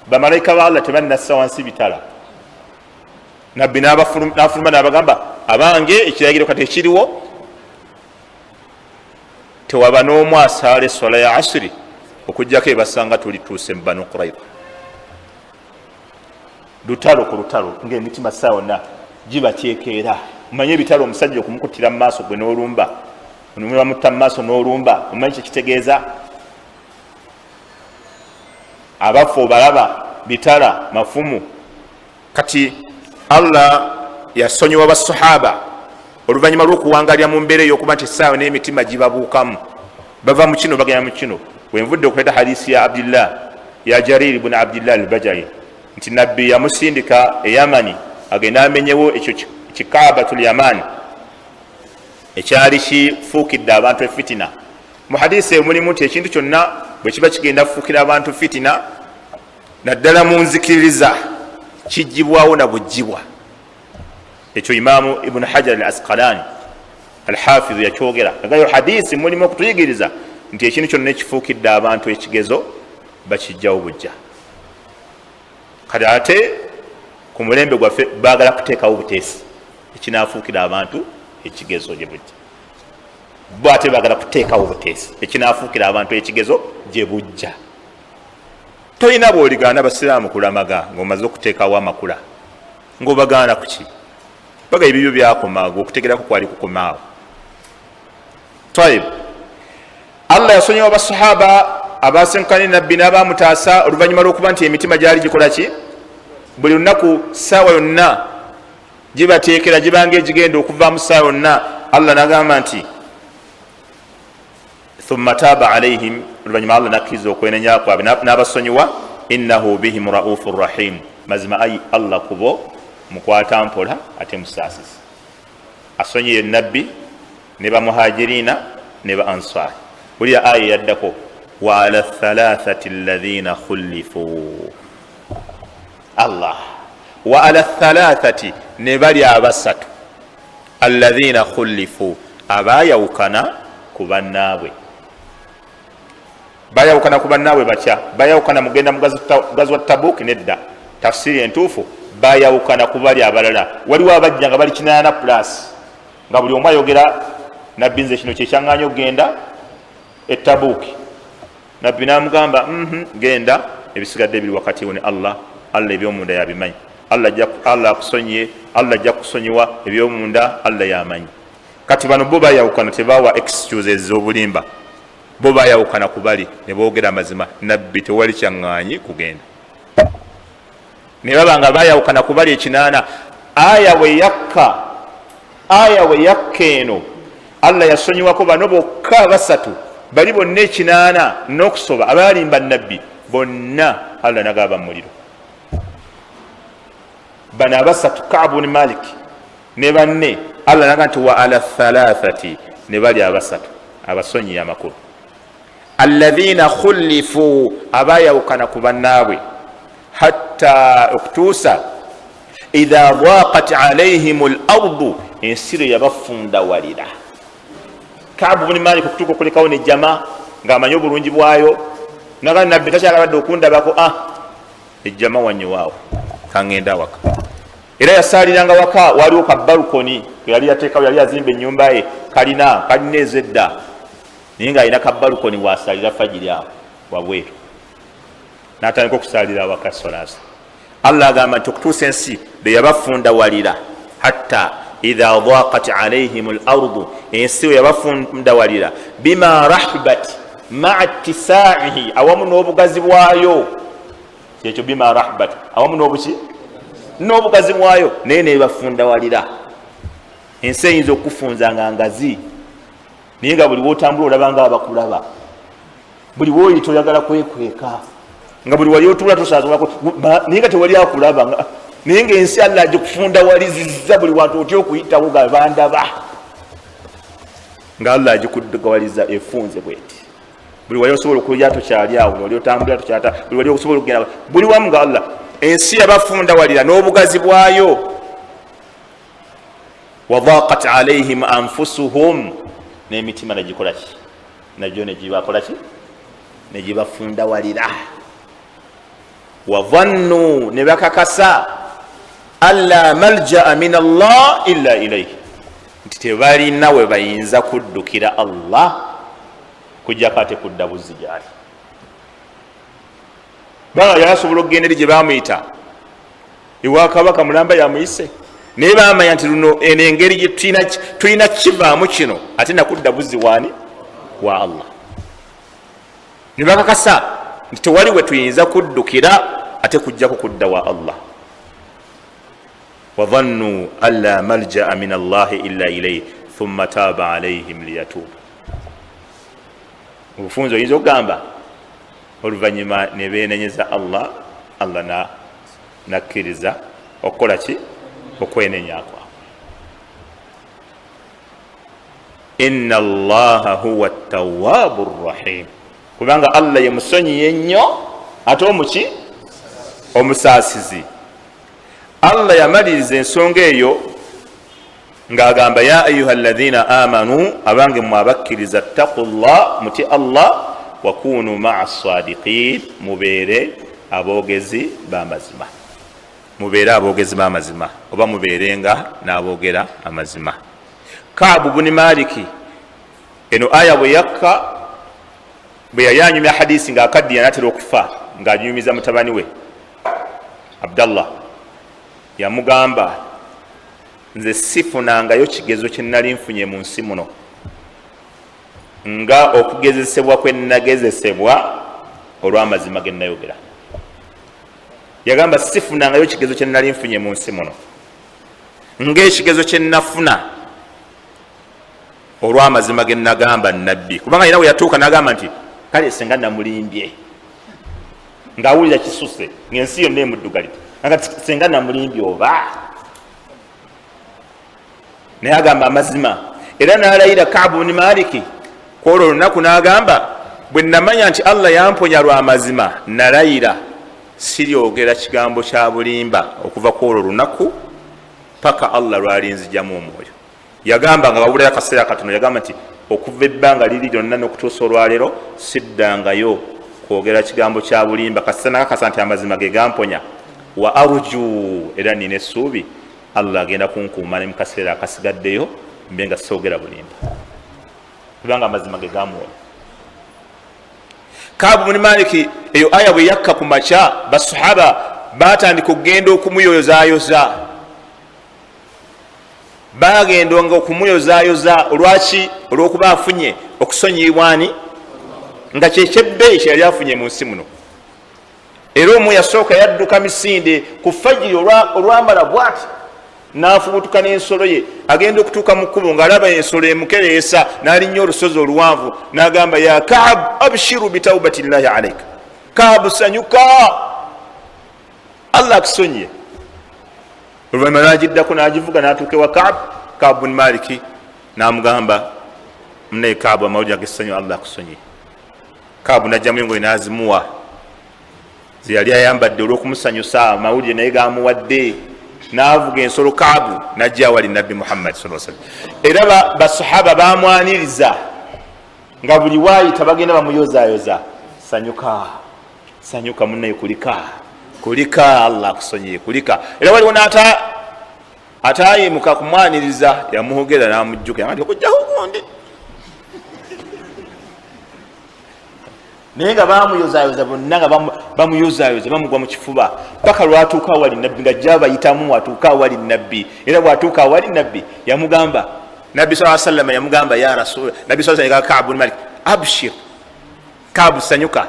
bamalayika ba Allah tebannassa wansi bitala nabbi n'afuluma n'abagamba abange ekiragiro kati ekiriwo tewaba n'omu asaala eswala ya asiri okujjako ebasanga tulituuse mu Banu Qurayza. Lutalo ku lutalo ng'emitima saawonna gibateekeera. Mumanye ebitalo omusajja okumukutira mu maaso gwe n'olumba, onumibamutta mu maaso n'olumba, omanyi kyekitegeeza? Abafu obalaba bitala mafumu. Kati Allah yasonyiwa basahaba oluvannyuma lw'okuwangalira mu mbeera ey'okuba nti essaawa n'emitima gibabuukamu, bava mu kino bagenda mu kino. Wenvudde okuleeta hadisi ya Abdillah ya Jarir ibn Abdillah al-Bajali nti nabbi yamusindika e Yamani agenda amenyewo ekyo kikaabatul Yamani ekyali kifuukidde abantu efitina. Mu hadisi mulimu nti ekintu kyonna bwe kiba kigenda kufuukira abantu fitina, naddala mu nzikiririza kijjibwawo na bujjibwa. Ekyo Imaamu Ibn Hajar al-Asqalani al-Hafiz yakyogera. Agayo hadisi mulimu okutuyigiriza nti ekintu kyonna ekifuukidde abantu ekigezo bakijjawo bujja. Kati ate ku mulembe gwaffe baagala kuteekawo buteesi ekinaafuukira abantu ekigezo gye bujja. Bo ate baagala kuteekawo buteesi ekinaafuukira abantu ekigezo gye bujja. Tolina bw'oligaana abasiraamu kulamaga ng'omaze okuteekawo amakula ng'obagaana ku ki? Baga ebibyo byakomaaga okutegerako kwali kukomaawo. Tayib, Allah yasonyiwa basahaba abasenkanye nabbi n'abamutaasa oluvannyuma lw'okuba nti emitima gyali gikola ki? Buli lunaku ssaawa yonna gibateekera gibanga egigenda okuvaamu ssaawa yonna. Allah n'agamba nti thumma taaba alayhim, oluvannyuma Allah nakkiriza okwenenya kwabwe n'abasonyiwa. Innahu bihim raufur rahim, mazima ayi Allah kubo mukwata mpola ate musaasisi. Asonyiye nabbi ne bamuhajirina ne ba ansari. Buli aya yaddako wa ala thalathati alladhina khulifu. Allah wa ala thalathati, ne bali abasatu alladhina khulifu, abayawukana ku bannaabwe. Bayawukana ku bannaabwe batya? Bayawukana mugenda mugazi wa Tabuk? Nedda, tafsiri entuufu bayawukana ku bali abalala. Waliwo abajja nga bali 8+ nga buli omu ayogera nabbi nze kino kyekyaŋŋaanya okugenda e Tabuk. Nabbi n'amugamba genda, ebisigadde biri wakati wo ne Allah. Allah ebyomunda yabimanyi. Allah akusonyiye, Allah ajja kusonyiwa ebyomunda, Allah yamanyi. Kati bano bo bayawukana, tebaawa excuses ez'obulimba. Bo bayawukana ku bali ne boogera amazima, nabbi tewali kyaŋŋaanyi kugenda. Ne baba nga bayawukana ku bali 8. Aya we yakka eno Allah yasonyiwako bano bokka basatu, bali bonna 8 n'okusoba abalimba nabbi bonna Allah nagaba mu muliro. Bano abasatu Ka'b ibn Malik ne banne Allah naga nti wa ala thalathati, ne bali abasatu abasonyi amakulu. Alladhina khulifu, abayawukana ku bannaabwe hatta okutuusa idha dhaqat alayhim al-ardu, ensiro yabafunda walira. Ka'b ibn Malik okutuuka okulekawo ne jama ng'amanyi obulungi bwayo, naga nabbi takyalabadde okundabako, ejjama wanyewaawo kangenda waka. Era yasaaliranga waka waliwo ka balukoni yali yateekawo, yali azimba ennyumba ye kalina ezedda, naye ng'alina ka balukoni wasaalira fajiri awo wabweru, n'atandika okusaalira waka solaasa. Allah agamba nti okutuusa ensi bwe yabafunda walira, hatta idha dhaqat alayhim al-ardu, ensi we yabafunda walira, bima rahbat ma'a ittisaihi, awamu n'obugazi bwayo. Kyekyo bima rahbat, awamu n'obugazi bwayo, naye nebafunda walira. Ensi eyinza okufunza nga ngazi, naye nga buli wootambula olabanga abakulaba, buli woyita oyagala kwekweka, nga buli wali otuula tosaazulako, naye nga tewali akulaba. Naye ng'ensi Allah agikufunda walizizza, buli wantu otya okuyitawo nga bandaba, nga Allah agikuddugawaliza efunze bweti. Buli wali osobola okulya tokyali awo, buli wali otambula tokyata, buli wali osobola okugenda buli wamu nga Allah. Ensi yabafunda walira n'obugazi bwayo. Wa dhaqat alayhim anfusuhum, n'emitima negikola ki? Nagyo negibakola ki? Negibafunda walira. Wa dhannu, ne bakakasa alla malja'a min Allah illa ilayhi, nti tebalina we bayinza kuddukira Allah kujjako ate kudda buzzi gyali. Banga yasobola okugenda eri gye bamuyita ewa kabaka mulamba yamuyise naye bamanya nti luno eno engeri gye tulina kivaamu kino ate nakudda buzzi waani wa Allah. Ne bakakasa nti tewali we tuyinza kuddukira ate kujjako kudda wa Allah. wadhannu an la malja'a min Allahi illa ilayhi thumma taaba alayhim liyatuubu. Obufunzo oyinza okugamba oluvanyuma ne beenenyeza Allah, Allah nakkiriza okukola ki? Okwenenya kwabwe. inna Allaha huwa at-tawwaabu ar-rahiim, kubanga Allah ye musonyiye ennyo ate omuki? Omusaasizi. Allah yamaliriza ensonga eyo ng'agamba ya ayuha alladhina amanu, abange mwe abakkiriza, ttaqullah, muti Allah, wa kunu ma'a as-sadiqin, mubeere aboogezi b'amazima. Mubeere aboogezi b'amazima, oba mubeerenga n'aboogera amazima. Kaabu buni Maliki eno aya bwe yakka, bwe yayanyumya hadisi ng'akaddiya n'atera okufa ng'anyumiza mutabani we Abdallah, yamugamba nze sifunangayo kigezo kye nali nfunye mu nsi muno nga okugezesebwa kwe nagezesebwa olw'amazima ge nayogera. Yagamba sifunangayo kigezo kye nali nfunye mu nsi muno ng'ekigezo kye nafuna olw'amazima ge nagamba nabbi. Kubanga yina we yatuuka n'agamba nti kale senga namulimbye, ng'awulira kisuse ng'ensi yonna emuddugalira, nga senga namulimbye oba. Naye agamba amazima, era n'alayira Kaabu buni Maliki kwolwo olunaku n'agamba bwe namanya nti Allah yamponya lwa mazima nalayira siryogera kigambo kya bulimba okuva kwolwo olunaku paka Allah lwalinzijamu omwoyo. Yagamba nga babulayo akaseera katono, yagamba nti okuva ebbanga liri lyonna n'okutuusa olwaleero siddangayo kwogera kigambo kya bulimba kasita nakakasa nti amazima ge gamponya. Wa arju, era nina essuubi Allah agenda kunkuuma ne mu kaseera akasigaddeyo mbe nga soogera bulimba kubanga amazima ge gamuwonya. Kaabu buni Maliki eyo aya bwe yakka ku makya, basahaba batandika okugenda okumuyozaayoza, bagendanga okumuyozaayoza. Olwaki? Olw'okuba afunye okusonyiyibwani nga kyekyebbeeyi kye yali afunye mu nsi muno. Era omu yasooka yadduka misinde ku fajiri olwamala bw'ati n'afubutuka n'ensolo ye, agenda okutuuka mu kkubo ng'alaba ensolo emukereesa, n'alinnya olusozi oluwanvu, n'agamba ya Kaabu abshiru bitawbatillahi alayka, Kaabu sanyuka, Allah akusonye. Oluvannyuma n'agiddako n'agivuga n'atuuka ewa Kaabu buni Maliki n'amugamba munaye Kaabu, amawulire ag'essanyu Allah akusonye. Kaabu n'ajjamu engoye n'azimuwa ze yali ayambadde olw'okumusanyusa amawulire naye gamuwadde, n'avuga ensolo Kaabu n'ajja awali Nabbi Muhammad sallallahu alaihi wasallam. Era basahaba bamwaniriza nga buli waayita bagenda bamuyozaayoza, sanyuka sanyuka munnaye, kulika Allah akusonyiye, kulika. Era waliwo ataayimuka kumwaniriza, yamuhogera n'amujjuka nti okujjaho gundi. Naye nga bamuyozaayoza bonna, nga bamuyozaayoza bamugwa mu kifuba paka lwatuuka awali Nabbi, nga jja bayitamu atuuka awali Nabbi. Era bw'atuuka awali Nabbi yamugamba, Nabbi sallallahu alaihi wasallam yamugamba ya Rasul, Nabbi sallallahu alaihi wasallam Kaabu buni Maliki, abshir Kaabu sanyuka,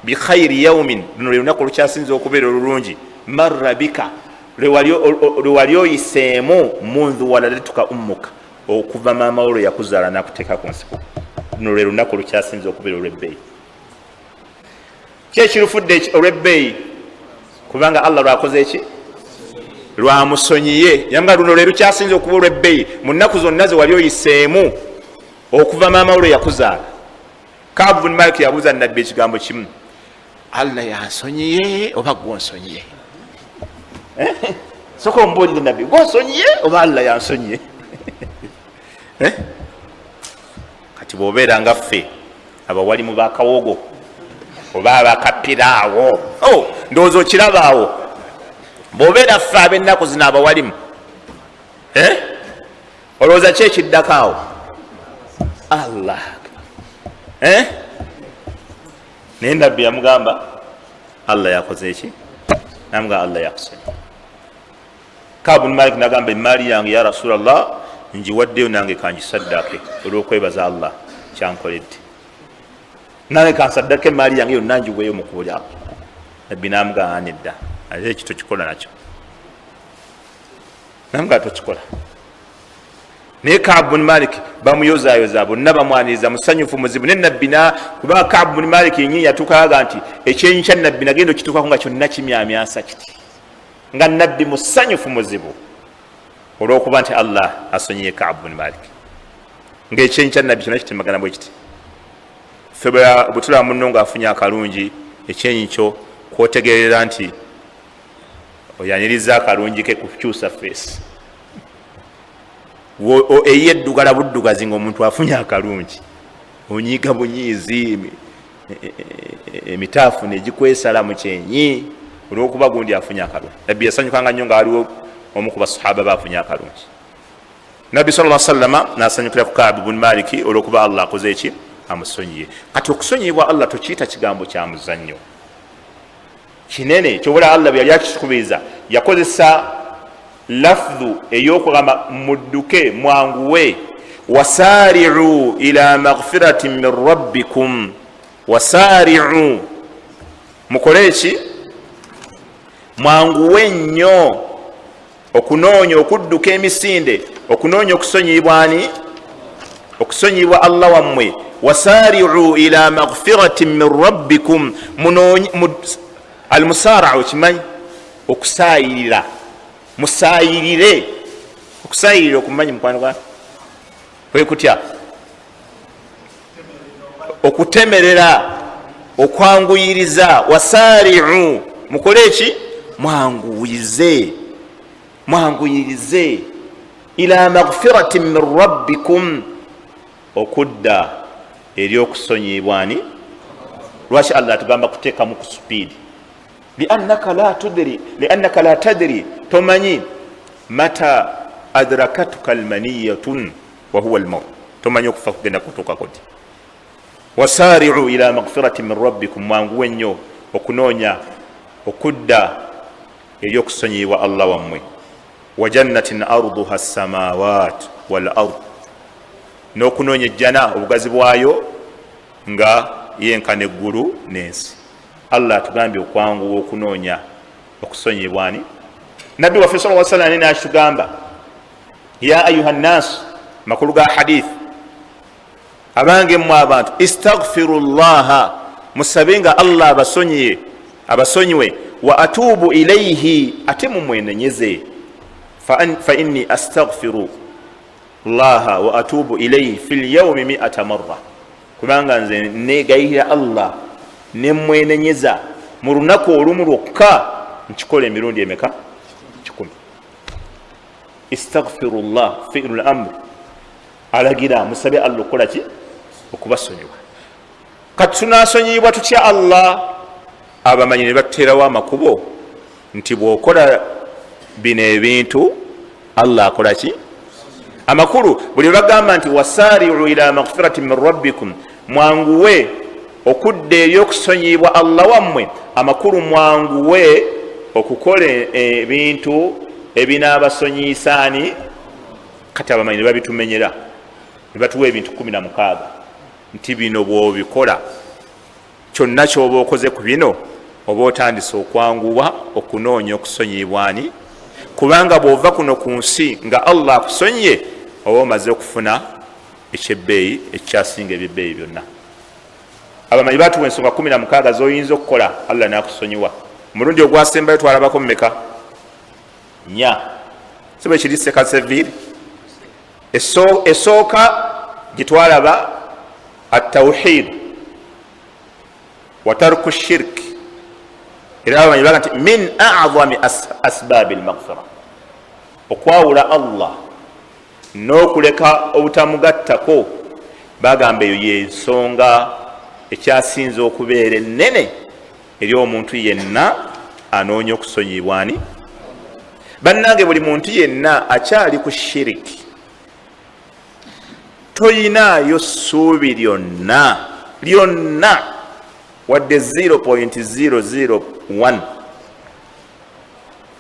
bi khayri yawmin, luno lwe lunaku olukyasinza okubeera olulungi, marra bika, lwe wali oyiseemu, mundhu waladatuka ummuka, okuva maama wo lwe yakuzaala n'akuteeka ku nsiko. Luno lwe lunaku olukyasinza okubeera olw'ebbeeyi. Kyekirufudde olw'ebbeeyi kubanga Allah lwakoze eki? Lwamusonyiye. Yanga luno lwe lukyasinza okuba olw'ebbeeyi mu nnaku zonna ze wali oyiseemu okuva maama wo lwe yakuzaala. Kaabu buni Maliki yabuuza Nabbi ekigambo kimu, Allah yansonyiye oba gwonsonyiye? Soka ombuulire Nabbi, gwonsonyiye oba Allah yansonyiye? Kati bw'obeera nga ffe abawali mu bakawogo oba abakapiraawo, ndowooza okirabaawo, bw'obeera ffe ab'ennaku zino abawalimu olowooza ki ekiddakaawo allah naye nabbi yamugamba allah yakoze eki namuga allah yakusonyi Kaabu bnu Malik nagamba emaali yange ya rasulallah njiwaddeyo nange kangisaddake olw'okwebaza allah kyankoledde nange kansaddake emaali yange yonna njiweeyo mukuulya nabbi namuga nedda ate eki tokikola nakyo namuga tokikola naye Kaabu bnu Malik bamuyozayoza bonna bamwaniriza musanyufu muzibu ne nabbi kubanga Kaabu bnu Malik yennyini yatuukaaga nti ekyenyi kya nabbi nagenda okituukako nga kyonna kimyamyasa kiti nga nabbi musanyufu muzibu olw'okuba nti allah asonyiye Kaabu bnu Malik ngaekyenyi kya nabbi kyonna kitemagana bwe kiti ffe bwe tulaba munno ng'afunye akalungi ekyenyi kyo kwotegerera nti oyaniriza akalungi ke kukyusa feesi eyeddugala buddugazi ngaomuntu afunye akalungi onyiiga bunyiizi emitaafu negikwesala mu kyenyi olwokuba gundi afunye akalungi nabbi yasanyukanga nnyo nga waliwo omu ku basahaba bafunye akalungi nabbi sallallahu alaihi wasallam nasanyukira ku Kaabu bnu Maliki olwokuba allah akoze eki amusonyiye kati okusonyiyibwa allah tokiyita kigambo kya muzannyo kinene kyobula allah bwe yali akitukubiriza yakozesa lafdhu ey'okugamba mudduke mwanguwe wasaari'u ila maghfiratin min rabbikum wasaari'u mukole eki mwanguwe nnyo okunoonya okudduka emisinde okunoonya okusonyibwani okusonyibwa allah wammwe wasaari'u ila maghfiratin min rabbikum almusaara'u okimanyi okusaayirira musayirire okusayirira okumanyi mukwano gwa kwe kutya okutemerera okwanguyiriza wasaari'u mukole eki mwanguyirize ila maghfiratin min rabbikum okudda eri okusonyibwani lwaki allah tugamba kuteekamu ku supiidi liannaka la tadri tomanyi mata adrakatuka almaniyatun wahuwa almaut tomanyi okufa kugenda kutuuka koti wasaari'u ila maghfiratin min rabbikum mwanguwe nnyo okunoonya okudda eri okusonyibwa allah wammwe wa jannatin arduha as-samawat wal ard n'okunoonya ejjana obugazi bwayo nga yenkana eggulu n'ensi allah atugambye okwanguwa okunoonya okusonyibwani nabbi waffe sallallahu alaihi wasallam n'akitugamba ya ayuha nnasu makulu ga hadith abange mmwe abantu istaghfiru llaha musabe nga allah abasonyiwe wa atubu ilaihi ate mumwenenyeze fa inni astaghfiru llaha wa atubu ilaihi fi lyaumi 100 marra kubanga nze negayirira allah nemwenenyeza mu lunaku olumu lwokka nkikola emirundi emeka 10 istaghfiru llah fi'lu lamr alagira musabe allah okukola ki okubasonyiwa kati tunasonyiyibwa tutya allah abamanyi ne batuteerawo amakubo nti bw'okola bino ebintu allah akola ki amakulu buli bagamba nti wasaari'u ila maghfiratin min rabbikum mwanguwe okudda eri okusonyibwa allah wammwe amakulu mwanguwe okukola ebintu ebinaabasonyiisaani kati abamanyi ne babitumenyera ne batuwa ebintu 16 nti bino bw'obikola kyonna ky'oba okoze ku bino oba otandise okwanguwa okunoonya okusonyibwani kubanga bw'ova kuno ku nsi nga allah akusonyiye oba omaze okufuna ekyebbeeyi ekyasinga ebyebbeeyi byonna abamanyi batuwa ensonga 16 zoyinza okukola allah nakusonyiwa omulundi ogwasembayo twalabako mumeka 4 sibe kiri sekaseviri esooka gitwalaba atawhid wa tarku shirk era abamanyi baga nti min a'zami asbabi almaghfira okwawula allah n'okuleka obutamugattako bagamba eyo yensonga ekyasinza okubeera ennene eri omuntu yenna anoonya okusonyibwani bannange buli muntu yenna akyali ku shiriki toyinaayo ssuubi lyonna wadde 0.001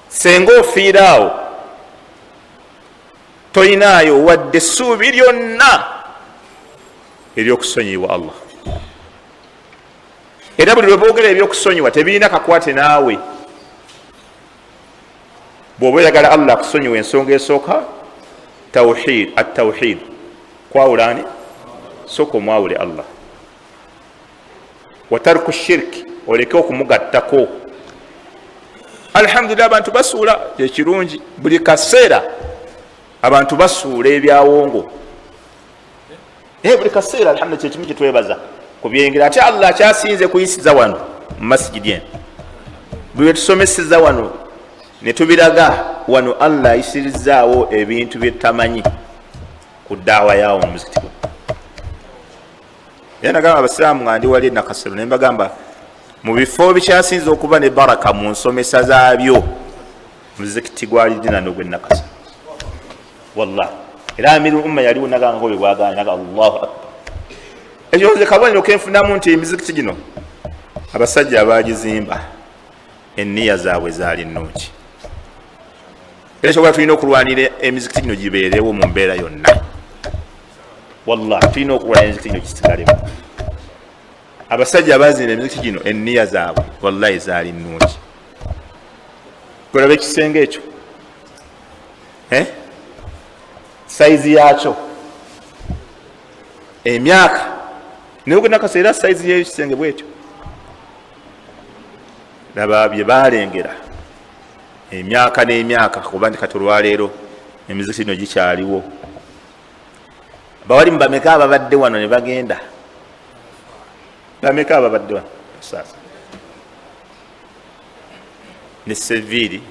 senga ofiiraawo toyinaayo wadde essuubi lyonna eryokusonyiwa Allah. Era buli lwe boogera ebyokusonyiwa tebirina kakwate naawe. bw'oba oyagala Allah akusonyiwa ensonga esooka tawhid, at-tawhid kwawulaani sooka omwawule Allah. Watarku shirki, oleke okumugattako. Alhamdulillah abantu basuula ekirungi, buli kaseera abantu basuula ebyawongo. Buli kaseera alhamdulillah kyekimu kyetwebaza kubyengera ate Allah akyasinze kuyisiza wano mu masijidi eno. Bwe tusomeseza wano ne tubiraga wano Allah ayisirizaawo ebintu bye tutamanyi ku ddaawa yaawo mu muzikiti. Era nagamba abasiraamu nga ndi wali nakasero ne mbagamba mu bifo bikyasinze okuba ne baraka mu nsomesa zaabyo muzikiti gwali dinano gwe nakasa. Wallahi era amiru umma yaliwo nagamba ngo bwe bwaganya naga Allahu akbar. Ekyo nze kabonero kenfunamu nti emizikiti gino abasajja abagizimba enniya zaabwe zaali nnungi. Era kyobola tulina okulwanira emizikiti gino gibeerewo mu mbeera yonna. Wallahi tulina okulwanira emizikiti gino gisigalemu. Abasajja abazimba emizikiti gino enniya zaabwe wallahi zaali nnungi. Golaba ekisenge ekyo saizi yakyo emyaka naye ogenda kaseera saizi y'ekisenge bwekyo. Laba bye balengera emyaka n'emyaka kuba nti kati olwaleero emizikiti gino gikyaliwo. Bawali mu bameka ababadde wano ne bagenda? Bameka ababadde wano sasa? Ne Seviri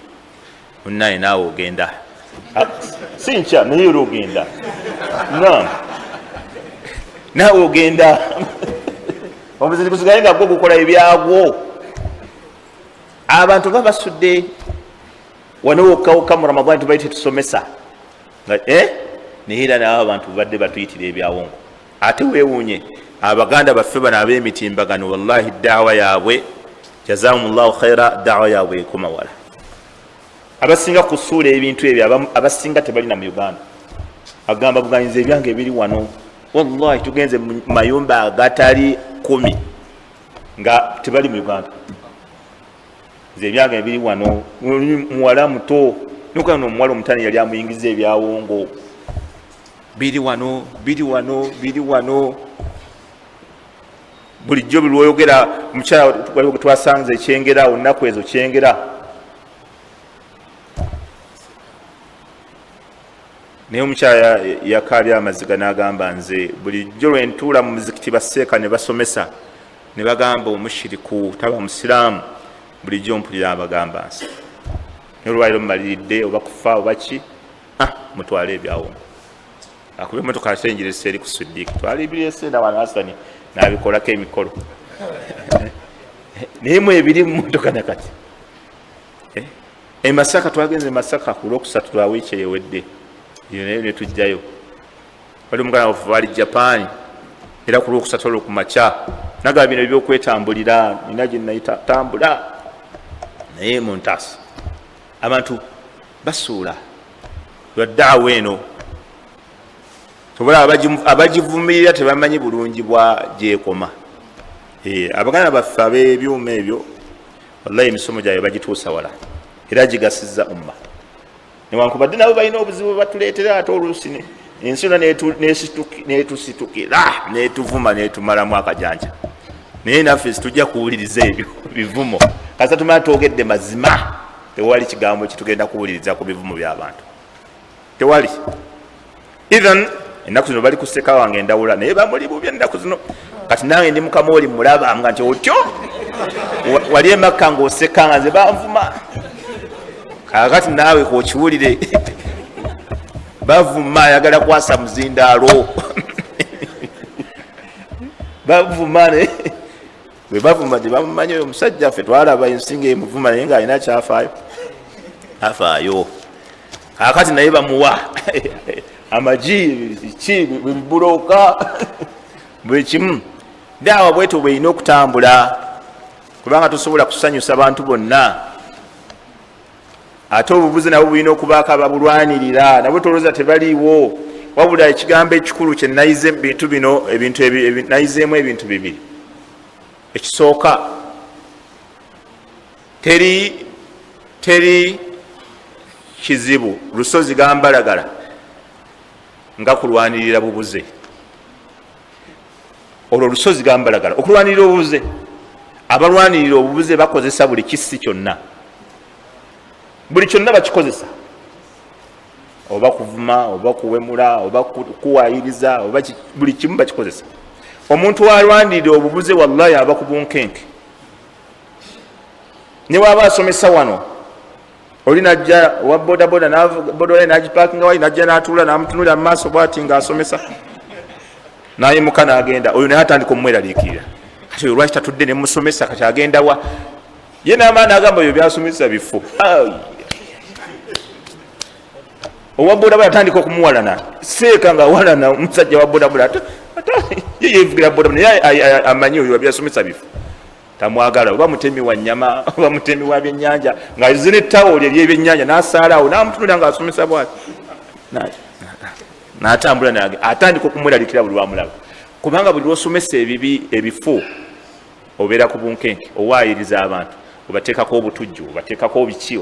munnaye naawe ogenda si nkya naye era ogenda naawe ogenda omuzinzi gusigaye nga gwo gukola ebyagwo. Abantu nga basudde wano wokkawokka mu Ramadani tubaye tetusomesa naye era nabo abantu badde batuyitira ebyawongo. Ate weewuunye abaganda baffe bano ab'emitimbagano wallahi ddaawa yaabwe jazahumullahu khaira, ddaawa yaabwe ekoma wala. Abasinga kusuula ebintu ebyo abasinga tebalina mu Uganda. Agamba buganyiza ebyange ebiri wano wallahi tugenze mu mayumba agatali 10 nga tebali mu Uganda. Nze ebyange ebiri wano muwala muto nokano omuwala omutani yali amuyingiza ebyawongo biri wano. Bulijjo bulwoyogera omukyala twasanze ekyengera olunaku ezo kyengera. Naye omukyala yakaalya amaziga n'agamba nze bulijjo lwe ntuula mu muzikiti baseeka ne basomesa ne bagamba omushiriku taba musiraamu bulijjo mpulira abagamba nsi naye olwaliro mumaliridde oba kufa oba ki mutwale ebyawongo. Akuba emmotoka atenjeresa eri ku Siddiiki twala ebireesenda wano Hasani n'abikolako emikolo naye mu ebiri mu mmotoka nakati. Masaka twagenze Masaka ku Lwokusatu lwa wiiki eyewedde iyo naye ne tujjayo. Wali omuganda waffe bali Japan era ku Lwokusatu olwo ku makya nagaba bino ebyokwetambulira nina gye nayita tambula naye mu ntaasa abantu basuula lwa ddaawa eno. Tobola abagivumirira tebamanyi bulungi bwa gyekoma. Abaganda baffe ab'ebyuma ebyo wallahi emisomo gyabwe bagituusa wala era gigasiza umma. Newankubadde nabo balina obuzibu batuleetera ate oluusi ensonga netusitukira netuvuma netumalamu akajanja. Naye naffe tujja kuwuliriza ebyo bivumo kasa tumala twogedde mazima. Tewali kigambo kitugenda kuwuliriza ku bivumo by'abantu, tewali. Even ennaku zino bali kuseka wange endawula naye bamuli bubi ennaku zino. Kati nange ndi mukamooli mulaba nga nti otyo wali emakka ng'oseka nga nze banvuma. Kakati naawe kokiwulire bavuma ayagala kwasa muzindaalo bavuma bwe bavuma tebamumanyi oyo omusajja ffe twalaba ensinga emuvuma naye ng'alina kyafaayo afaayo. akati naye bamuwa amagi ki bibuloka buli kimu. Daawa bweto bweyina okutambula kubanga tosobola kusanyusa bantu bonna. Ate obubuze nabwo bulina okubaako ababulwanirira, nabwe tolowooza tebaliiwo. Wabula ekigambo ekikulu kye nayize bintu bino nayizeemu ebintu bibiri. Ekisooka, teri kizibu lusozi gambalagala nga kulwanirira bubuze. Olwo lusozi gambalagala okulwanirira obubuze, abalwanirira obubuze bakozesa buli kisi kyonna, buli kyonna bakikozesa, oba kuvuma, oba kuwemula, oba kuwayiriza, oba buli kimu bakikozesa. Omuntu walwanirira obubuze wallahi aba ku bunkenke. Ne waba asomesa wano, oli najja wa bodaboda bodaboda nagipakinga wali najja n'atuula n'amutunulira mu maaso bw'ati ng'asomesa, nayimuka n'agenda. Oyo naye atandika omweraliikirira, kati oyo lwaki tatudde ne musomesa, kati agenda wa? Ye n'amaani agamba ebyo byasomesa bifu. Owa bodaboda atandika okumuwalana, seeka nga walana omusajja wa bodaboda, ye yeevugira bodaboda naye amanyi oyo byasomesa bifu. Tamwagala, oba mutemi wa nnyama, oba mutemi wa byennyanja, nga zine ettawoli ery'ebyennyanja n'asaalaawo n'amutunulira ng'asomesa bwati, n'atambula nage atandika okumweralikira buli lwamulaba. Kubanga buli lwosomesa ebibi ebifu obeera ku bunkenke, owaayiriza abantu, obateekako obutujju, obateekako biki,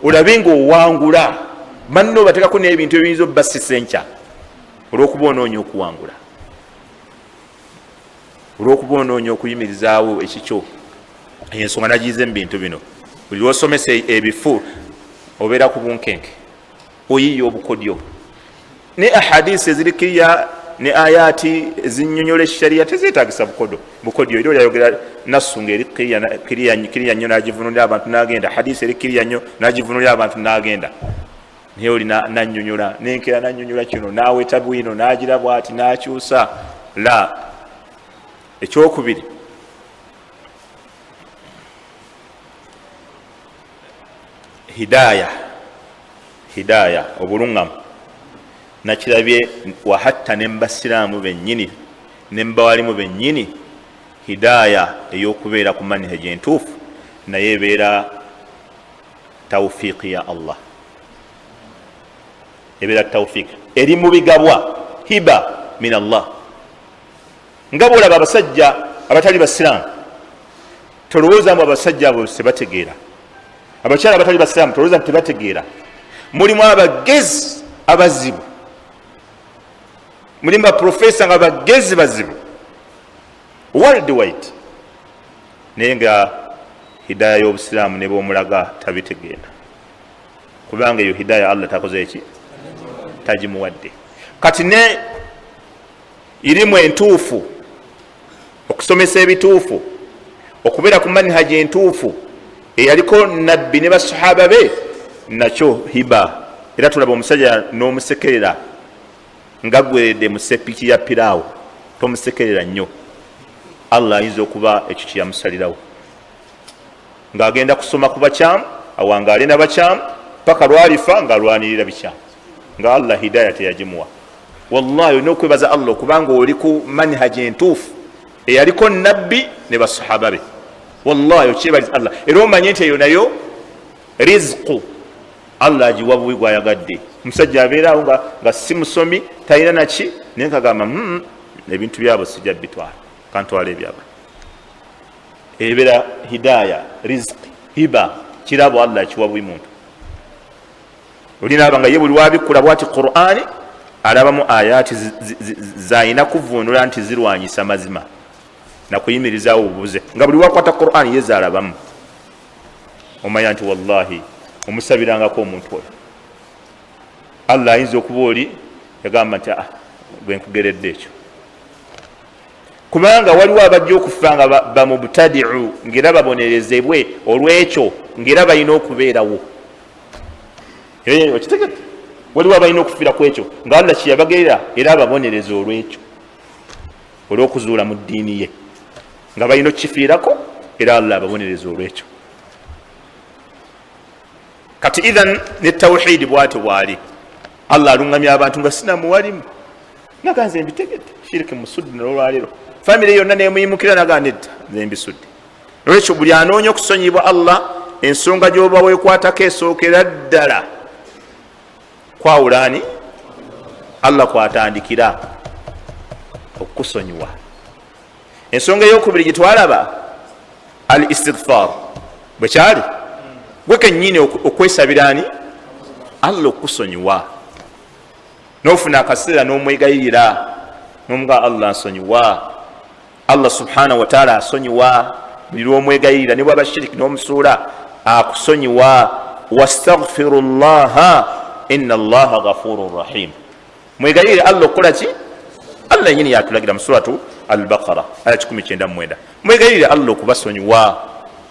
olabe ng'owangula banno, obateekako n'ebintu ebiyinza obbasisa enkya olw'okuba onoonya okuwangula, olw'okuba onoonya okuyimirizaawo ekikyo. Ensonga nagize mu bintu bino, buli lwosomesa ebifu obeera ku bunkenke, oyiiya obukodyo. Ne ahadisi ezirikiriya ne ayati ezinyonyola eshariya tezeetagisa bukodyo. Era yayogera nassu ng'eri kiriya nnyo n'agivunulira abantu n'agenda, hadisi eri kiriya nnyo n'agivunulira abantu n'agenda. Naye oli nannyonnyola nenkera nannyonnyola kino n'aweta bwino n'agira bw'ati n'akyusa la. Ekyokubiri, hidaaya obuluŋŋamu nakirabye wahatta ne mbasiraamu bennyini ne mbawalimu bennyini. Hidaaya ey'okubeera ku manhaji entuufu naye ebeera tawfiiqi ya Allah, ebeera tawfiiqi eri mu bigabwa, hiba min Allah. Nga bwolaba abasajja abatali basiraamu, tolowooza mbu abasajja abo tebategeera, abakyala abatali basiraamu tolowooza nti tebategeera. Mulimu abagezi abazibu, mulimu baprofesa nga bagezi bazibu world wide, naye nga hidaaya y'obusiraamu ne b'omulaga tabitegeera, kubanga eyo hidaaya Allah takoze eki, tagimuwadde. Kati ne irimu entuufu, okusomesa ebituufu, okubeera ku manhaji entuufu eyaliko nabbi ne basahaba be, nakyo hiba. Era tulaba omusajja n'omusekerera nga gweredde mu sepiki ya piraawo, tomusekerera nnyo. Allah ayinza okuba ekyo kyeyamusalirawo, ng'agenda kusoma ku bakyamu awangaale n'abakyamu paka lwalifa ng'alwanirira bikyamu, nga Allah hidaaya teyagimuwa. Wallahi olina okwebaza Allah kubanga oli ku manhaji entuufu eyaliko nabbi ne basahaba be. Wallahi okyebaliza Allah, era omanye nti eyo nayo rizqu Allah agiwa buwi gwayagadde. Omusajja abeerawo nga si musomi, talina naki, naye nkagamba ebintu byabo sijja bitwala, kantwala ebyaba. Ebeera hidaaya, rizqi, hiba, kirabo Allah akiwa buwi muntu. Olinaaba nga ye buli wabikula bwati Qur'ani alabamu ayati zayina kuvunula nti zirwanyisa mazima nakuyimirizaawo obubuze, nga buli wakwata Qur'ani ye zaalabamu. Omanya nti wallahi omusabirangako omuntu oyo Allah ayinza okuba oli yagamba nti gwe nkugeredde ekyo, kubanga waliwo abajja okufa nga bamubtadi'u ng'era babonerezebwe olw'ekyo, ng'era balina okubeerawo. Okitegedde? Waliwo abalina okufiira ku ekyo nga Allah kyeyabagerera era ababonereza olw'ekyo, olw'okuzuula mu ddiini ye, nga balina okukifiirako era Allah ababonereza olw'ekyo. kati idhan ne tawhid bwate bwali Allah alungamya abantu nga sina muwalimu naganze mbitegedde shiriki musudde n'olwaliro family yonna nemuyimukira naganedda nze mbisudde olwekyo buli anoonya okusonyibwa Allah ensonga gy'oba weekwatako esookera ddala kwawulani Allah kwatandikira okukusonyiwa. Ensonga ey'okubiri gitwalaba al istighfar bwe kyali gwe kennyini okwesabirani Allah okukusonyiwa n'ofuna akaseera n'omwegayirira n'omuga Allah nsonyiwa. Allah subhanahu wa ta'ala asonyiwa buli lw'omwegayirira ne bwaba shiriki n'omusuula akusonyiwa. wastaghfirullaha inna Allaha ghafurur rahim. Mwegayirire Allah okukola ki? Allah yenyini yatulagira mu suratu al-Baqara aya 199. Mwegayirire Allah okubasonyiwa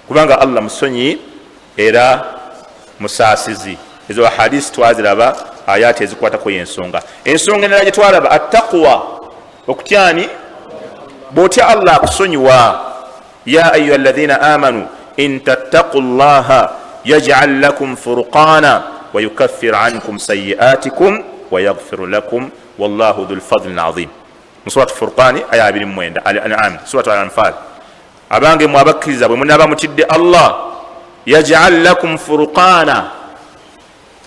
kubanga Allah musonyi era musaasizi. Ezo hadisi twaziraba ayati ezikwatako y'ensonga. Ensonga endala gye twalaba attaqwa okutyani bw'otya Allah akusonyiwa. ya ayuha alladhina amanu in tattaqullaha yaj'al lakum furqana wa yukaffir ankum sayyi'atikum wa yaghfir lakum wallahu dhul fadli azim. Suratu Furqani aya 29. Al-An'am suratu Al-Anfal. Abange mwabakkiriza bwe munaba mutidde Allah yaj'al lakum furqana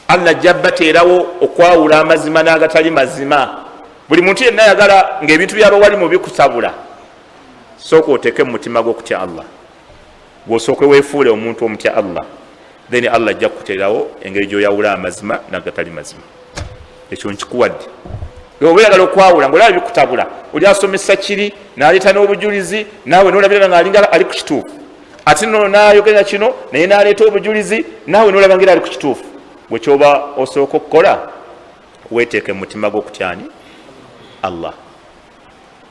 Allah jabbateerawo okwawula amazima n'agatali mazima. Buli muntu yenna ayagala ng'ebintu byaba wali mu bikusabula sooka oteeke mu mutima gw'okutya Allah gw'osooke weefuule omuntu omutya Allah then Allah ajja kukuteerawo engeri gy'oyawula amazima n'agatali mazima. Ekyo nkikuwadde oba oyagala okwawula ng'olaba bikutabula oli asomesa kiri n'aleeta n'obujulizi naawe n'olabira ng'alinga ali ku kituufu ate no n'ayogera kino naye n'aleeta obujulizi naawe n'olaba ngeri ali ku kituufu. Bwe kyoba osooka okukola weeteeke mu mutima gw'okutyani Allah.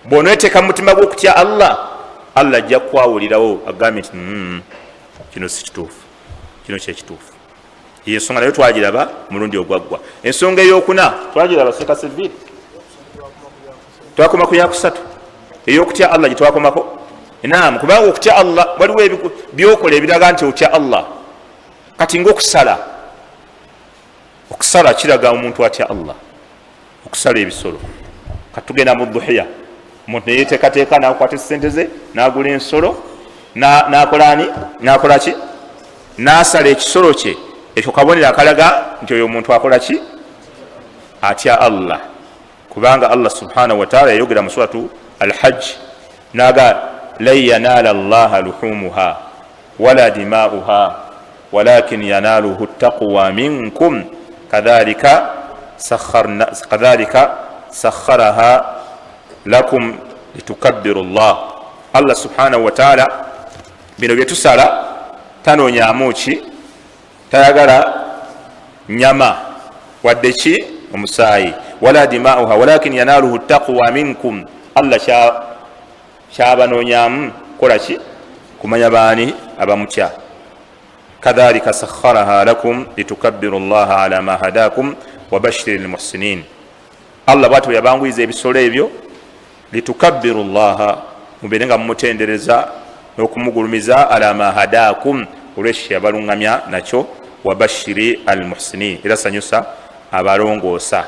Bw'oneeteeka mu mutima gw'okutya Allah Allah ajja kwawulirawo agambe nti kino si kituufu kino kyekituufu. Ensonga nayo twagiraba mulundi ogwaggwa. Ensonga ey'okuna twagiraba seka siviri twakoma ku yakusatu ey'okutya Allah gye twakomako. Naam, kubanga okutya Allah waliwo byokola ebiraga nti otya Allah. Kati ng'okusala okusala kiraga omuntu atya Allah. Okusala ebisolo kati tugenda mu dhuhiya omuntu neyeteekateeka n'akwata esente ze n'agula ensolo n'akolani n'akola ki n'asala ekisolo kye. Ekyo kabonero akalaga nti oyo omuntu akola ki? Atya Allah. Kubanga Allah subhanahu wa ta'ala yayogera mu suratu al-Hajj naga lan yanala Allaha luhumuha wala dima'uha walakin yanaluhu at-taqwa minkum kadhalika sakharaha lakum litukabbiru Allah. Allah subhanahu wa ta'ala bino bye tusala tanoonyaamu ki? Tayagala nyama wadde ki? Omusaayi. Wala dima'uha walakin yanaluhu taqwa minkum. Allah kyabanoonyaamu kola ki? Kumanya baani abamutya. Kadhalika sakharaha lakum litukabbiru Allah ala ma hadakum wa bashiril muhsinin. Allah bw'atyo yabanguyiza ebisolo ebyo litukabbiru Allah mubeere nga mumutendereza n'okumugulumiza ala ma hadakum olwekyo yabalungamya nakyo wa bashiri al muhsinin era sanyusa abalongoosa.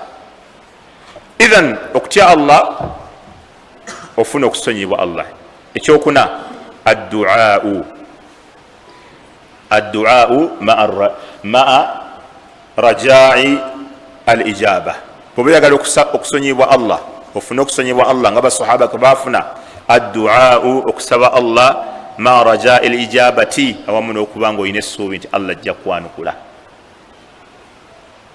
Idhan okutya Allah ofuna okusonyibwa Allah. Ekyokuna addu'au ma'a raja'i al ijaba. Bw'oyagala okusonyibwa Allah ofuna okusonyibwa Allah nga basahaba ke baafuna addu'au okusaba Allah ma raja'i al ijabati awamu n'okuba ng'olina essuubi nti Allah ajja kwanukula.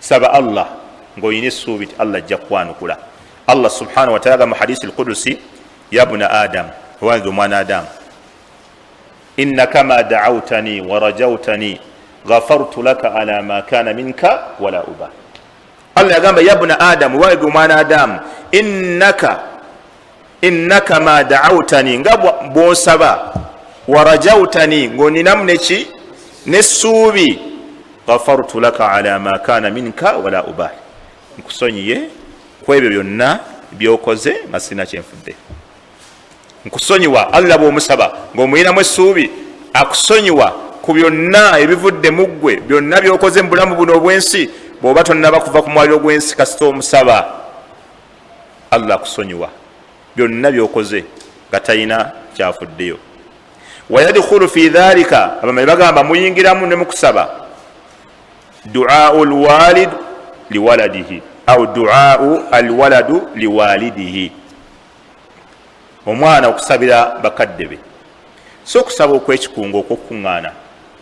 Saba Allah ng'olina essuubi nti Allah ajja kwanukula. Allah subhanahu wa ta'ala mu hadisi al-Qudusi ya buna Adam wange omwana Adamu innaka ma da'awtani wa rajawtani ghafartu laka ala ma kana minka wala uba. Allah yagamba ya buna Adamu wange omwana Adamu innaka ma da'awtani nga bw'osaba wa rajawtani ng'oninamu neki n'essuubi ghafartu laka ala ma kana minka wala uba. Nkusonyiye ku ebyo byonna byokoze nga sina kyenfudde. Nkusonyiwa Allah bw'omusaba ng'omuyinamu essuubi akusonyiwa ku byonna ebivudde mu ggwe byonna byokoze mu bulamu buno obwensi bw'oba tonnaba kuva ku mwaliro gw'ensi kasita omusaba Allah akusonyiwa byonna byokoze nga talina kyafuddeyo. wayadkhulu fi dhalika abamanyi bagamba muyingiramu ne mukusaba duau lwalid liwaladihi au duau alwaladu liwalidihi, omwana okusabira bakadde be, so okusaba okwekikungo okwokuŋŋaana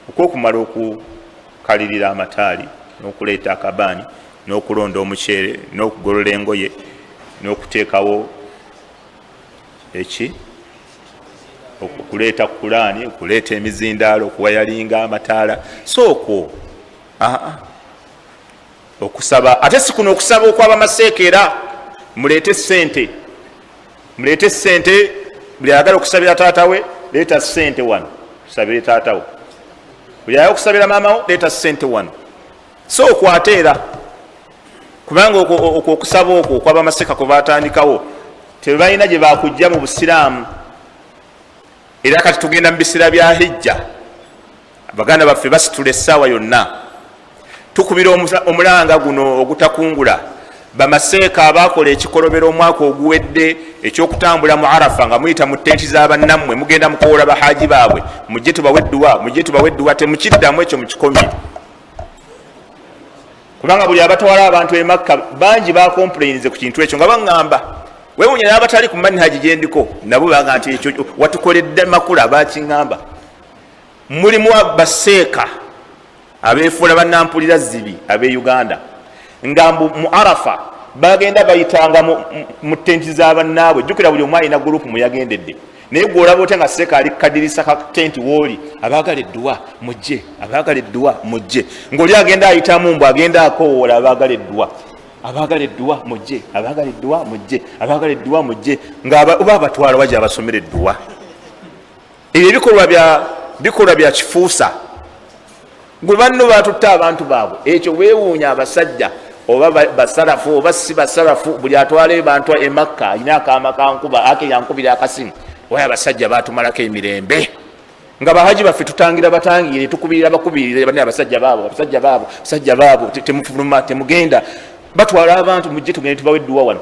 okwokumala okukalirira amataali n'okuleeta akabaani n'okulonda omuceere n'okugolola engoye n'okuteekawo okuleeta kulaani okuleeta emizindaalo okuwayalinga amataala sookwo okusaba ate si kuno okusaba okw'abamaseekeera muleete sente buli ayagala okusabira taatawe leeta sente wano kusabire taatawe, buli ayagala okusabira maamawo leeta sente wano, so okwateera kubanga okwo okusaba okwo okw'abamaseeka kwe batandikawo tebalina gye bakujja mu busiraamu. Era kati tugenda mu biseera bya hijja, abaganda baffe basitula essaawa yonna, tukubira omulanga guno ogutakungula bamaseeka abakola ekikolobero omwaka oguwedde ekyokutambula mu Arafa nga muyita mu tenti z'abannammwe mugenda mukowola bahaaji baabwe, mujje tubawe edduwa temukiddamu ekyo mukikomye, kubanga buli abatwala abantu e Makka bangi bakomplainize ku kintu ekyo nga baŋŋamba wewunya n'abatali ku manhaji gyendiko nabo baga nti ekyo watukoledde makula bakiŋŋamba. Mulimu baseeka abeefuula bannampulira zibi ab'e Uganda nga mu Arafa bagenda bayitanga mu tenti z'abannaabwe, jjukira buli omu alina gurupu mwe yagendedde, naye gw'olaba otya nga seeka ali kukadirisa ka tenti wooli abaagala edduwa mujje, abaagala edduwa mujje, ng'oli agenda ayitamu mbw agenda akowoola abaagala edduwa mujje, abaagala edduwa mujje, abaagala edduwa mujje, nga oba abatwala wajja abasomera edduwa. Ebyo bikolwa bya kifuusa, gwe banno batutta abantu baabwe, ekyo weewuunya abasajja oba basalafu oba si basalafu, buli atwala bantu e Makka alina akaama kankuba ake yankubira akasimu, oyo abasajja batumalako emirembe, nga bahaji baffe tutangira batangire tukubirira bakubirire bane abasajja baabo temufuluma temugenda batwala abantu mujje tugende tubawe edduwa wano.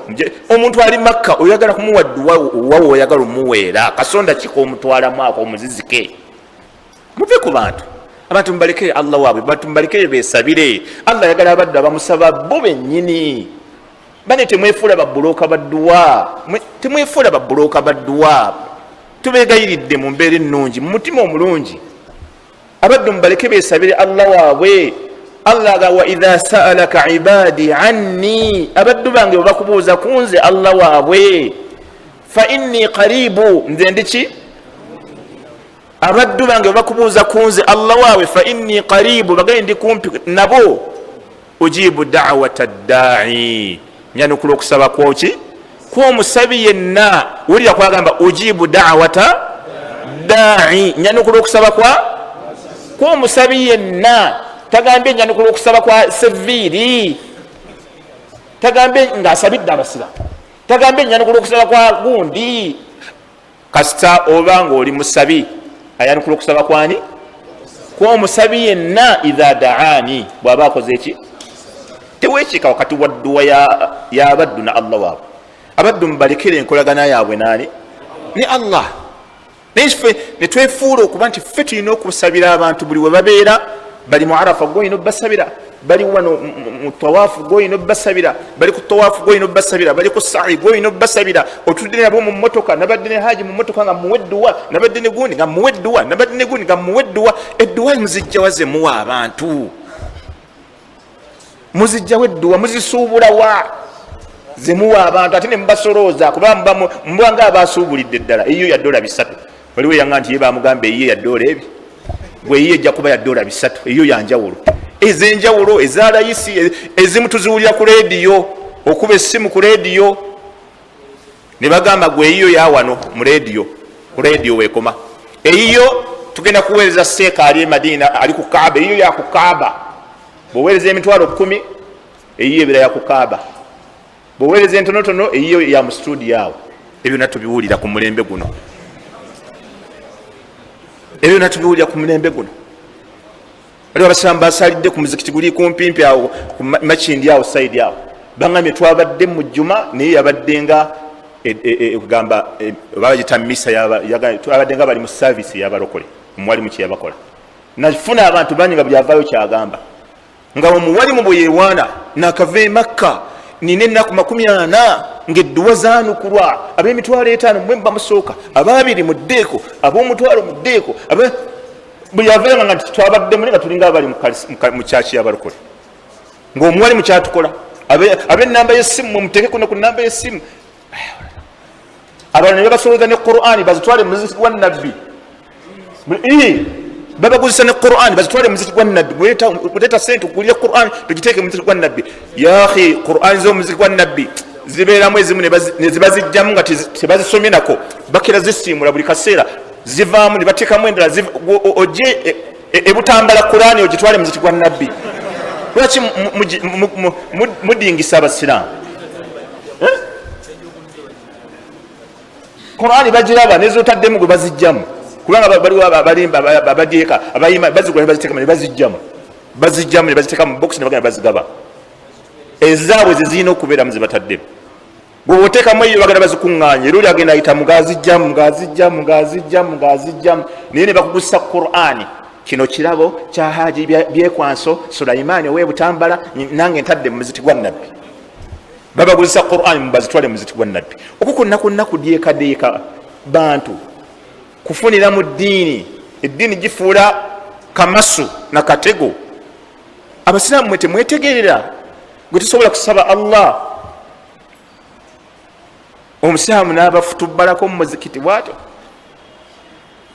Omuntu ali Makka oyagala kumuwa edduwa wawo oyagala omuweera kasonda kiko omutwala mwako omuzizike. Muve ku bantu abantu mbalekere Allah waabwe, bantu mbalekere beesabire. Allah yagala abaddu abamusaba bo bennyini, bane temwefuula babbulooka badduwa, tubeegayiridde mu mbeera ennungi mu mutima omulungi. Abaddu mbaleke beesabire Allah waabwe. Allah ga wa idha sa'alaka ibadi anni, abaddu bange bwe bakubuuza ku nze Allah waabwe, fa inni qaribu, nze ndiki? Abaddu bange bwe bakubuuza ku nze Allah waabwe, fa inni qaribu, bagaye ndi kumpi nabo, ujibu da'wata da'i, nyanukula okusaba kwoki kw'omusabi yenna. Wulira kwagamba ujibu da'wata da'i, nyanukula okusaba kw'omusabi yenna. Tagambye nyanukula okusaba kwa seviiri, tagambye ng'asabidde abasira, tagambye nyanukula okusaba kwa gundi. Kasita oba ng'oli musabi ayanukula okusaba kwani? Kw'omusabi yenna. Idha da'ani, bw'aba akoze eki? Teweekika wakati wa dduwa y'abaddu na Allah waabwe. Abaddu mubalekere enkolagana yaabwe nani? Ne Allah. Naye ne twefuula okuba nti ffe tulina okusabira abantu buli we babeera. Bali mu Arafa goyino basabira, bali wano mu tawaafu goyino basabira, bali ku tawaafu goyino basabira, bali ku sa'i goyino basabira. Otudde nabo mu mmotoka, nabadde ne haji mu mmotoka nga muwedduwa, nabadde ne gundi nga muwedduwa, nabadde ne gundi nga muwedduwa. Edduwa muzijjawa ze muwa abantu, muzijjawa edduwa muzisuubula wa ze muwa abantu, ate ne mubasolooza kuba muba nga abasuubulidde ddala eyo ya $300. Waliwo yanga nti ye bamugamba eyo ya $2 gwe yiye ejja kuba ya $300. Eyo yanjawulo, ez'enjawulo eza layisi, ezimu tuziwulira ku leediyo, okuba essimu ku leediyo ne bagamba gwe eyiyo ya wano mu leediyo, ku leediyo weekoma. Eyiyo tugenda kuweereza seeka ali e Madina ali ku Kaaba, eyiyo ya ku Kaaba. Bw'oweereza emitwalo 10 eyiyo ebira ya ku Kaaba, bw'oweereza entonotono eyiyo ya mu studio awo. Ebyo natubiwulira ku mulembe guno, ebyo natubiwulira ku mulembe guno. waliwo abasiraamu basalidde ku muzikiti guli kumpimpi awo ku makindi awo saidi awo baŋamye twabadde mu jjuma naye yabadde nga kugamba babagita misa twabadde nga bali mu saavisi yabalokole omuwalimu kyeyabakola nafuna abantu bangi nga byavaayo kyagamba nga omuwalimu bwe yewaana nakava e Makka nina ennaku 40 ng'edduwa zaanukulwa ab'emitwalo 5 mwe bamusooka ababiri muddeeko ab'omutwalo muddeeko buli yavayo nga twabadde muli nga tulinga abali mu kyaki yabalokole ng'omuwalimu kyatukola ab'ennamba y'essimu mumuteke kuno ku nnamba y'essimu abalala ne babasolooza ne Qur'ani bazitwale mu muzikiti gwa nabbi babaguzisa ne Qur'ani bazitwale mu muzikiti gwa nabbi muteeta sente okugulira Qur'ani tugiteeke mu muzikiti gwa nabbi ya akhi Qur'ani z'omuzikiti gwa nabbi zibeeramu ezimu ne zibazijjamu nga tebazisomye nako bakira zisiimula buli kaseera zivaamu ne bateekamu endala ojje ebutambala Qur'ani ogitwale mu muzikiti gwa nabbi lwaki mudingisa abasiraamu Qur'ani bagiraba nezotaddemu gwe bazijjamu kubanga baliwo abadyeka abayima bazigula nebaziteekamu nebazijjamu nebaziteeka mu box nebagenda bazigaba ezaabwe zezirina okubeeramu zebataddemu gwe oteekamu eyo bagenda bazikuŋŋaanya era oli agenda ayita mugazijjamu naye ne bakugusisa Qur'ani kino kirabo kya Haji Byekwanso Sulaimaani ow'ebutambala nange ntadde mu muzikiti gwa nabbi babaguzisa Qur'ani mubazitwale mu muzikiti gwa nabbi okwo kudyekadeeka bantu kufunira mu ddiini eddiini gifuula kamasu na katego abasiraamu mwe temwetegerera gwe tusobola kusaba Allah omusiraamu n'abafutubbalako mu muzikiti bwatyo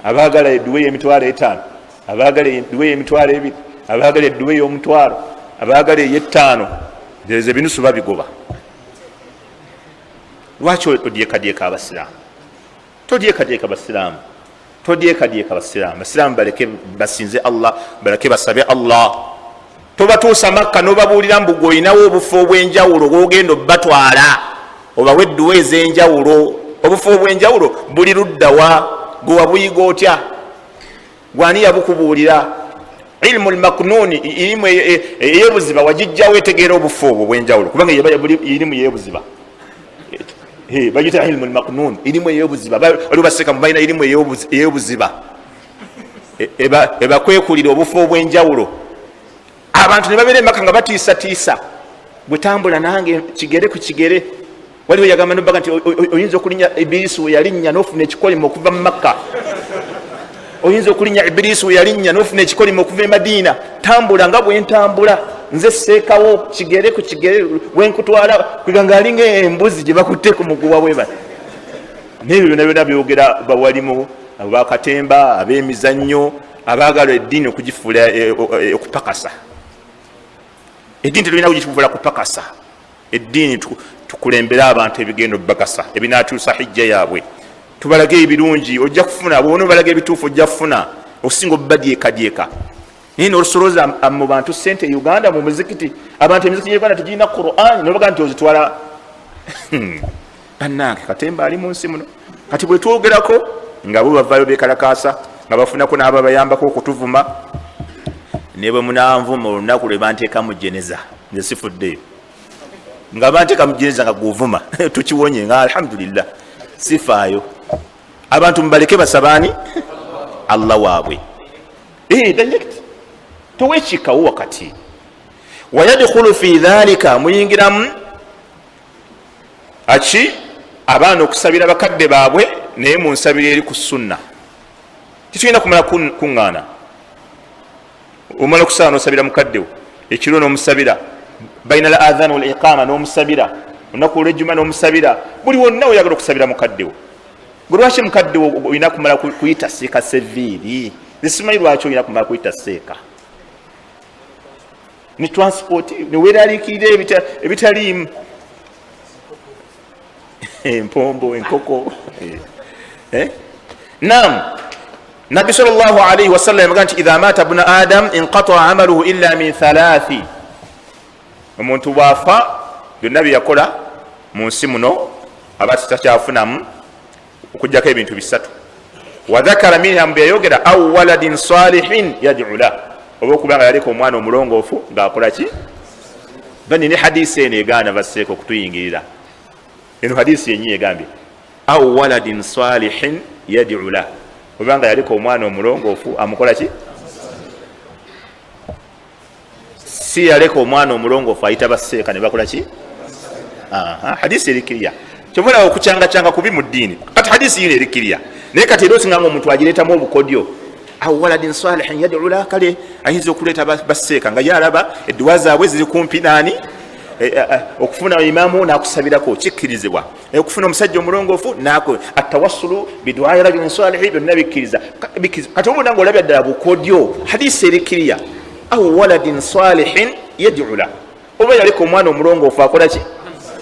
abaagala edduwa y'emitwalo 5 abaagala edduwa y'emitwalo 2 abaagala edduwa y'omutwalo abaagala ey'ettaano ze binusu babigoba lwaki odyekadyeka abasiraamu todyekadyeka abasiraamu baleke basinze Allah baleke basabe Allah tobatuusa Makka n'obabuulira mbu gwe olinawo obufu obw'enjawulo bwogenda obatwala obawe edduwa ez'enjawulo obufu obw'enjawulo buli luddawa gwe wabuyiga otya gwani yabukubuulira ilmu lmaknuni irimu ey'obuziba wagijjawo etegeera obufu obwo obw'enjawulo kubanga irimu y'obuziba bagita ilmu lmaknun irimu ey'obuziba waliwo baseka mubalina irimu ey'obuziba ebakwekulira obufu obw'enjawulo abantu ne babeera Makka nga batiisatiisa bwe tambula nange kigere ku kigere waliwo yagamba nobaga nti oyinza okulinnya Ibilisi we yalinnya n'ofuna ekikolimo okuva mu Makka oyinza okulinnya Ibilisi we yalinnya n'ofuna ekikolimo okuva e Madiina tambula nga bwentambula nze seekawo kigere ku kigere wenkutwala kweganga alinga embuzi gye bakutte ku muguwa bwe bati n'ebyo byonna byonna byogera bawalimu bakatemba ab'emizannyo abaagala eddiini okugifuula okupakasa eddiini tetulina kugifuula kupakasa eddiini tukulembera abantu ebigendo bakasa ebinatuusa hijja yaabwe tubalage ebirungi ojja kufuna bwona obalaga ebituufu ojja kufuna okusinga obubadyekadyeka naye n'olusolooza mu bantu sente e Uganda mu muzikiti abantu emizikiti y'Uganda tegirina Qur'ani nobaga nti ozitwala bannange katemba ali mu nsi muno kati bwe twogerako nga bo bavaayo beekalakaasa nga bafunako n'aba bayambako okutuvuma ne bwe munanvuma olunaku lwe banteeka mu jeneza nze sifuddeyo nga banteeka mu jeneza nga guvuma tukiwonye nga alhamdulillah sifaayo abantu mubaleke basabaani Allah waabwe direct towekikawo wakati wayadkhulu fi dhalika muyingiramu aki abaana okusabira bakadde baabwe naye munsabira eri ku sunna titulina kumala kuŋŋaana omala okusaba nosabira mukaddewo ekiro n'omusabira baina al adhan wal iqama n'omusabira olunaku olwejjuma n'omusabira buli wonna oyagala okusabira mukaddewo gwe lwaki mukaddewo olina kumala kuyita seeka seviiri zisimanyi lwaki olina kumala kuyita seeka ne transport neweraliikirira ebitaliimu empombo enkoko nam nabbi sallallahu alaihi wasallam yamaga nti idha mata ibnu adam inqataa amaluhu illa min thalathi omuntu bwafa byonna byeyakola mu nsi muno aba takyafunamu okujjako ebintu bisatu wadhakara minha mbeyayogera au waladin salihin yad'u la oba okubanga yaliko omwana omulongoofu ng'akola ki bani ne hadisi eno egaana basseeko okutuyingirira eno hadisi yenyi egambye au waladin salihin yad'u lah obanga yaliko omwana omulongoofu amukola ki si yaleka omwana omulongoofu ayita basseeka ne bakola ki hadisi erikiriya kyovula okucangacanga kubi mu ddiini kati hadisi yino erikiriya naye kati era osinganga omuntu agireetamu obukodyo au waladin salihin yad'u lah kale ayinza okuleeta basseeka nga yalaba edduwa zaabwe ziri kumpi naani okufuna imaamu nakusabirako kikkirizibwa okufuna omusajja omulongoofu atawassulu biduai rajulin salihi byonna bikkiriza kati obuna nga olabya ddala bukodyo hadisi erikiriya au waladin salihin yad'u lah oba yaliko omwana omulongoofu akola ki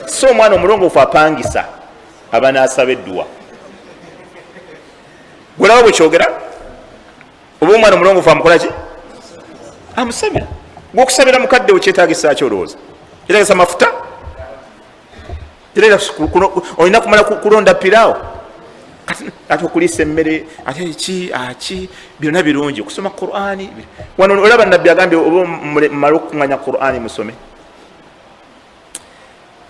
so omwana omulongoofu apangisa aba nasaba edduwa gwolaba bwekyogera oba omwana omulongoofu amukola ki amusabira gwokusabira mukadde wekyetagisa kyolowooza kyetagisa mafuta olina kumala kulonda piraawo ate okulisa emmere ate ki byonna birungi okusoma qur'ani wano olaba nabbi agambye oba mmale okukuŋŋanya qur'ani musome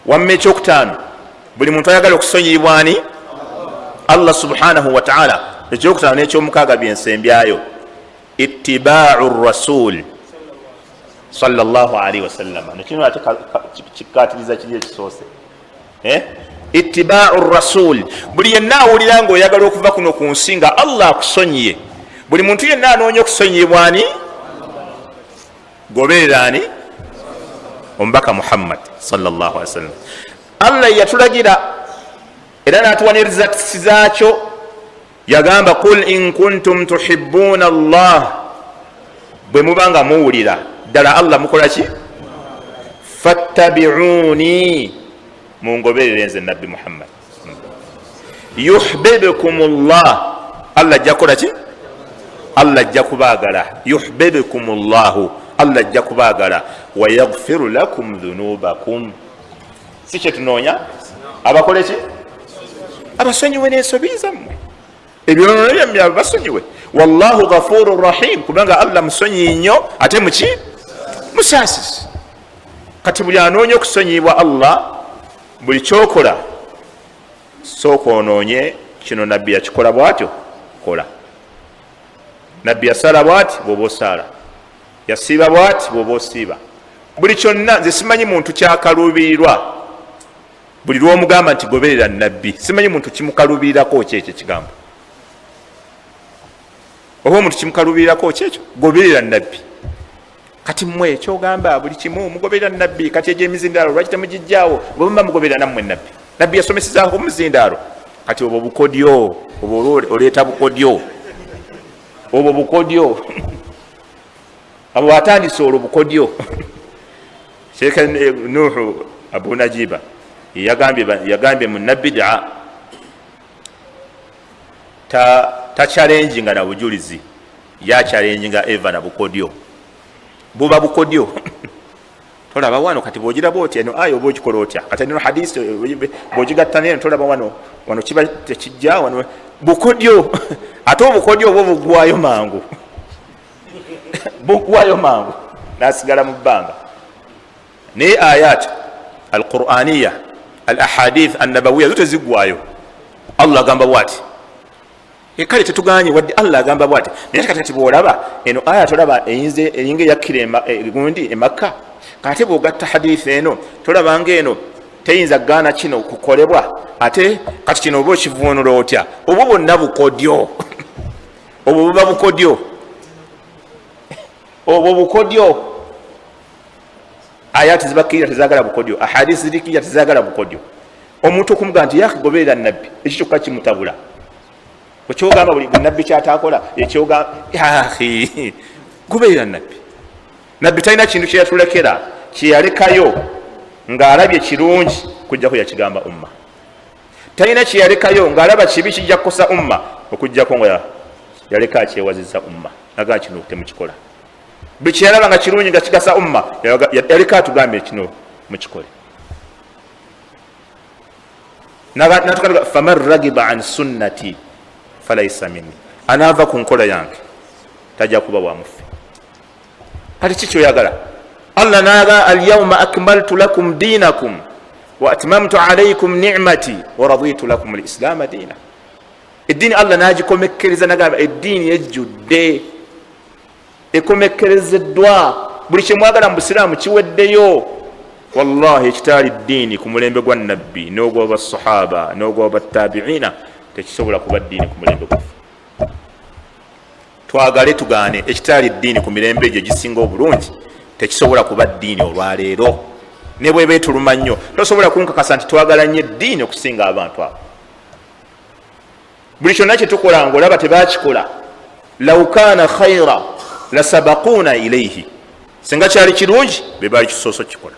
wamma ekyokutaano buli muntu ayagala okusonyibwani allah subhanahu wataala ekyokutaano n'ekyomukaaga byensembyayo ittibau rasul sallallahu alaihi wasallam nekino ate kikatiriza kiri ekisoose ittibau rasul buli yenna awulira nga oyagala okuva kuno ku nsi nga allah akusonyiye buli muntu yenna anoonya okusonyibwani gobererani omubaka muhammad sallallahu alaihi wasallam allah yatulagira era natuwaniriza zaakyo yagamba qul in kuntum tuhibbuna allah bwe mubanga muwulira ddala allah mukola ki fattabi'uni mungoberere nze nabbi muhammad yuhibbukum allah allah ajja kukola ki allah ajja kubaagala yuhibbukum llahu allah ajja kubaagala wayaghfiru lakum dhunubakum si kyetunoonya abakole ki abasonyiwe n'ensobi zammwe ebyonono byammwe basonyiwe wallahu ghafuru rahim kubanga allah musonyi nnyo ate muki musaasisi kati buli anoonya okusonyibwa allah buli kyokola sooka onoonye kino nabbi yakikola bwatyo kola nabbi yasala bwati bwoba osaala yasiiba bwati bwoba osiiba buli kyonna nze simanyi muntu kyakaluubirirwa buli lwomugamba nti goberera nabbi simanyi muntu kimukaluubirirako kyekyo kigambo oba omuntu kimukaluubirirako kyekyo goberera nabbi kati mmwe ekyogamba buli kimu mugoberera nabbi kati egyo emizindaalo lwaki temugijjaawo oba muba mugoberera nammwe nabbi nabbi yasomesezako muzindaalo kati obwo bukodyo obwo oleeta bukodyo obwo bukodyo abo batandise olwo bukodyo sheekh nuhu abu najiba yagambye mu nabbidaa takyalenjinga na bujulizi yakyalenjinga eva na bukodyo buba bukodyo tolaba wano kati bwogiraba otya eno aya oba ogikola otya kati nino hadisi bwogigatta neno tolaba wano kiba tekijja wano bukodyo ate obukodyo obwo bugwayo mangu bugwayo mangu nasigala mu bbanga naye ayat alqur'aniya al ahadith annabawiya zo tezigwayo allah agamba bwati kale tetuganye wadde allah agamba bwati naye kati bwolaba eno aya tolaba eyinga eyakkira gundi emakka kate bwogatta hadisi eno tolaba ngaeno teyinza gaana kino kukolebwa ate kati kino oba okivuunula otya obwo bwonna bukodyo obwo buba bukodyo obwo bukodyo ayati zibakkirira tezagala bukodyo ahadisi zirikirira tezagala bukodyo omuntu okumugaa nti yakigoberera nabbi ekyo kyokka kimutabula wekyogamba buli nabbi kyatakola ekyogamba goberera nabbi talina kintu kyeyatulekera kyeyalekayo ng'alabye kirungi okujjako yakigamba umma talina kyeyalekayo ng'alaba kibi kijja kukosa umma okujjako nga yaleka akyewazizza umma nagaa kino temukikola buli kyeyalaba nga kirungi nga kigasa umma yaleka atugambye kino mukikole natukaga faman ragiba an sunnati falaisa minni anaava ku nkola yange tajja kuba wamuffe kati kikyoyagala Allah naga alyawma akmaltu lakum dinakum wa atmamtu alaykum ni'mati wa raditu lakum alislam dina. Eddiini Allah nagikomekkereza nagamba eddiini ejjudde ekomekkerezeddwa buli kyemwagala mu busiraamu kiweddeyo. Wallahi ekitaali ddiini ku mulembe gwa nabbi n'ogw'aba sahaba n'ogw'aba tabiina tekisobola kuba ddiini ku mulembe gwaffe. Twagale tugaane ekitaali ddiini ku mirembe egyo gisinga obulungi tekisobola kuba ddiini olwaleero. Ne bweba etuluma nnyo tosobola kunkakasa nti twagala nnyo eddiini okusinga abantu abo. Buli kyonna kye tukola ng'olaba tebakikola law kaana khayra lasabaquuna ilayhi, singa kyali kirungi be baali kisooso kikola.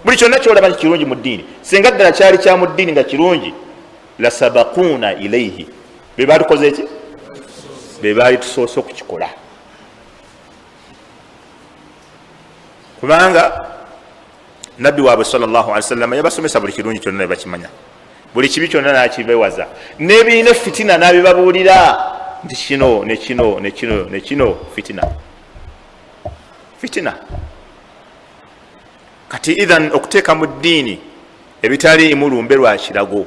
Buli kyonna kyolaba nti kirungi mu ddiini singa ddala kyali kya mu ddiini nga kirungi lasabaquuna ilayhi, be baali tukoze ki? Be baali tusooso okukikola. Kubanga nabbi waabwe sallallahu alaihi wasallam yabasomesa buli kirungi kyonna ne bakimanya, buli kibi kyonna n'akibewaza, n'ebiina fitina n'abibabuulira nti kino ne kino ne kino ne kino fitina. Kati idhan okuteeka mu ddiini ebitaliimu lumbe lwa kirago,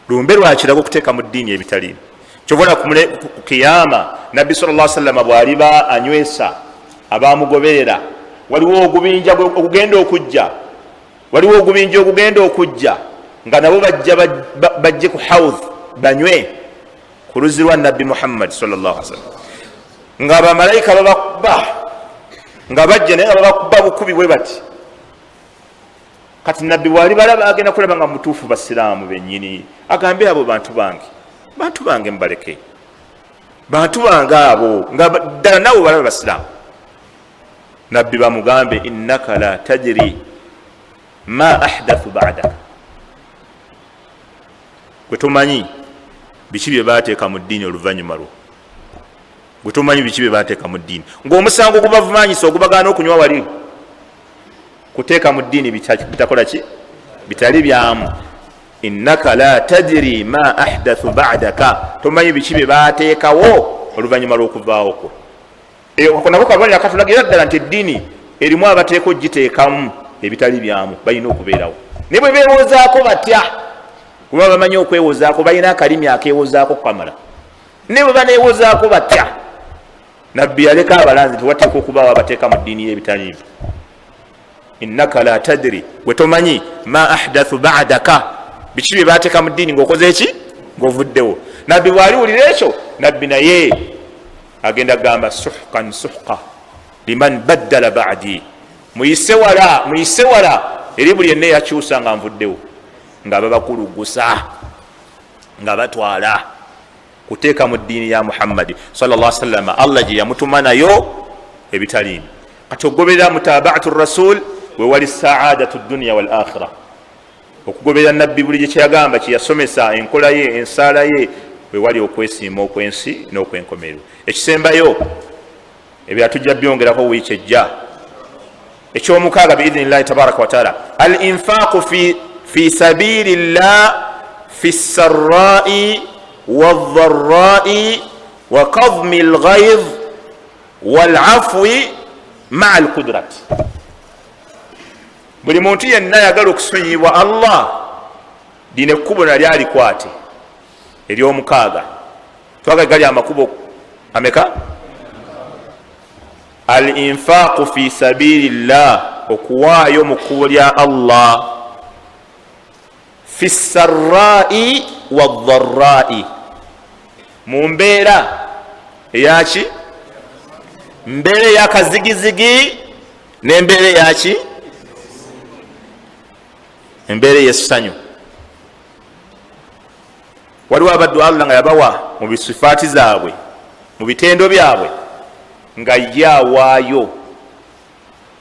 lumbe lwa kirago okuteeka mu ddiini ebitaliimu. Kyobona ku kiyama nabbi sallallahu alaihi wasallam bw'aliba anywesa abaamugoberera, waliwo ogubinja ogugenda okujja nga nabo bajje ku hawdh banywe ku luzzi lwa nabbi Muhammad sallallahu alaihi wasallam, nga abamalayika babakuba nga bajja naye nga babakuba bukubi bwe bati. Kati nabbi bwali balaba agenda kulaba nga mutuufu basiraamu bennyini, agambe abo bantu bange mbaleke, bantu bange abo nga ddala nabo balaba basiraamu. Nabbi bamugambe innaka la tajri ma ahdathu ba'daka, gwe tomanyi biki bye baateeka mu ddiini oluvannyuma lwo, gwe tomanyi biki bye baateeka mu ddiini, ng'omusango gubavumanyisa ogubagaana okunywa wali kuteeka mu ddiini bitakola ki? Bitali byamu. Innaka la tajri ma ahdathu ba'daka, tomanyi biki bye baateekawo oluvannyuma lw'okuvaawo kwo. Nako kabonero akatulagira ddala nti eddiini erimu abateeka ogiteekamu ebitali byamu, balina okubeerawo. Ne bwe beewozaako batya, kuba bamanyi okwewozaako, balina akalimi akeewozaako kukamala. Ne bwe baneewozaako batya, nabbi yaleka abalanzi nti wateeka okubaawo abateeka mu ddiini y'ebitali byo. Innaka la tadri, gwe tomanyi ma ahdathu ba'daka, biki bye baateeka mu ddiini ng'okoze eki? Ng'ovuddewo. Nabbi bw'aliwulira ekyo, nabbi naye agenda gamba suhqa liman baddala ba'di, muyise wala eri buli yenna yakyusa nga nvuddewo, nga babakulugusa nga batwala kuteeka mu ddiini ya Muhammadi sallallahu alaihi wasallam Allah gye yamutuma nayo ebitaliimu. Kati okugoberera mutabaatu rasul we wali saadatu dunya wal akhirah, okugoberera nabbi buli gye kyeyagamba kyeyasomesa, enkola ye, ensaala ye, we wali okwesiima okwensi n'okwenkomerero. Ekisembayo ebyatujja byongerako wiiki ejja, ekyomukaaga biidhnillahi tabaraka wa taala, al infaqu fi sabilillah fi sarra'i wadharra'i wa kadhmi alghayz wal afwi ma'a alqudrati. Buli muntu yenna ayagala okusonyiyibwa Allah, dine ekkubo nalyo alikwate ery'omukaaga. Twagala gali amakubo ameka? Al infaqu fi sabilillah, okuwaayo mu kkubo lya Allah, fi sarra'i wadharra'i, mu mbeera eyaki? Mbeera ey'akazigizigi n'embeera eyaki? Embeera ey'essanyu. Waliwo abaddu Allah nga yabawa mu bisifaati zaabwe, mu bitendo byabwe, nga ye awaayo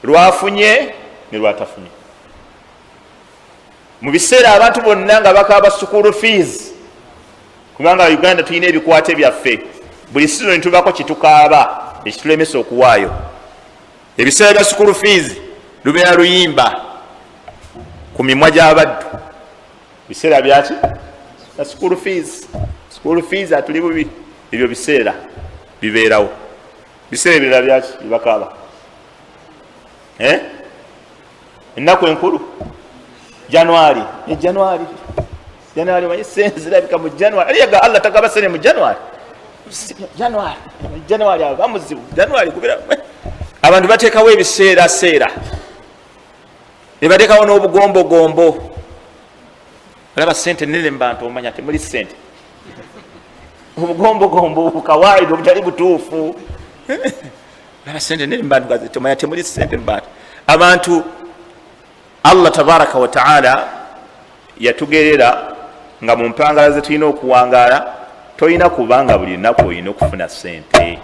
lwafunye ne lwatafunye. Mu biseera abantu bonna nga bakaaba school fees, kubanga Uganda tulina ebikwate byaffe, buli season tubako kitukaaba ekitulemesa okuwaayo. Ebiseera bya school fees lubeera luyimba ku mimwa gy'abaddu. Biseera byaki? School fees atuli bubi, ebyo biseera bibeerawo. biseera ebirala byaki bibakaaba ennaku enkulu January manyi sente zirabika mu January aliyaga Allah tagaba sente mu January aba muzibu January kubira abantu bateekawo ebiseera ne bateekawo n'obugombo alaba sente nene mbantu omanya temuli sente obugombo bukawaida obutali butuufu alaba sente nene mbantu tomanya temuli sente mbantu abantu Allah tabaraka wa taala yatugerera nga mu mpangala ze tulina okuwangaala toyina kubanga buli nnaku olina okufuna sente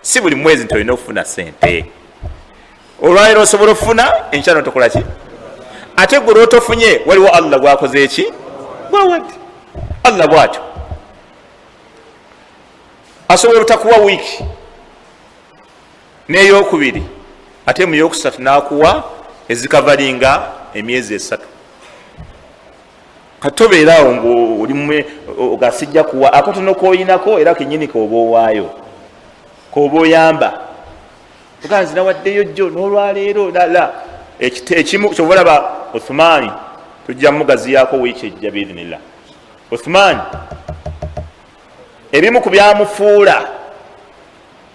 si buli mwezi nti olina okufuna sente olwaleero osobola okufuna enkyano tokola ki ate gwe lwotofunye waliwo Allah gwakoze eki gwawadde Allah bwatyo asobola obutakuwa wiiki n'eyokubiri ate mu yokusatu n'akuwa ezikavalinga emyezi 3 katobeeraawo ngaoli gasijja kuwa akatono koyinako era kenyini koba owaayo koba oyamba oganzi nawaddeyo jjo n'olwaleero lala ekimu kyobalaba Uthmani tujja mugaziyaako wiiki ejja biidhinillah Uthmani ebimu ku byamufuula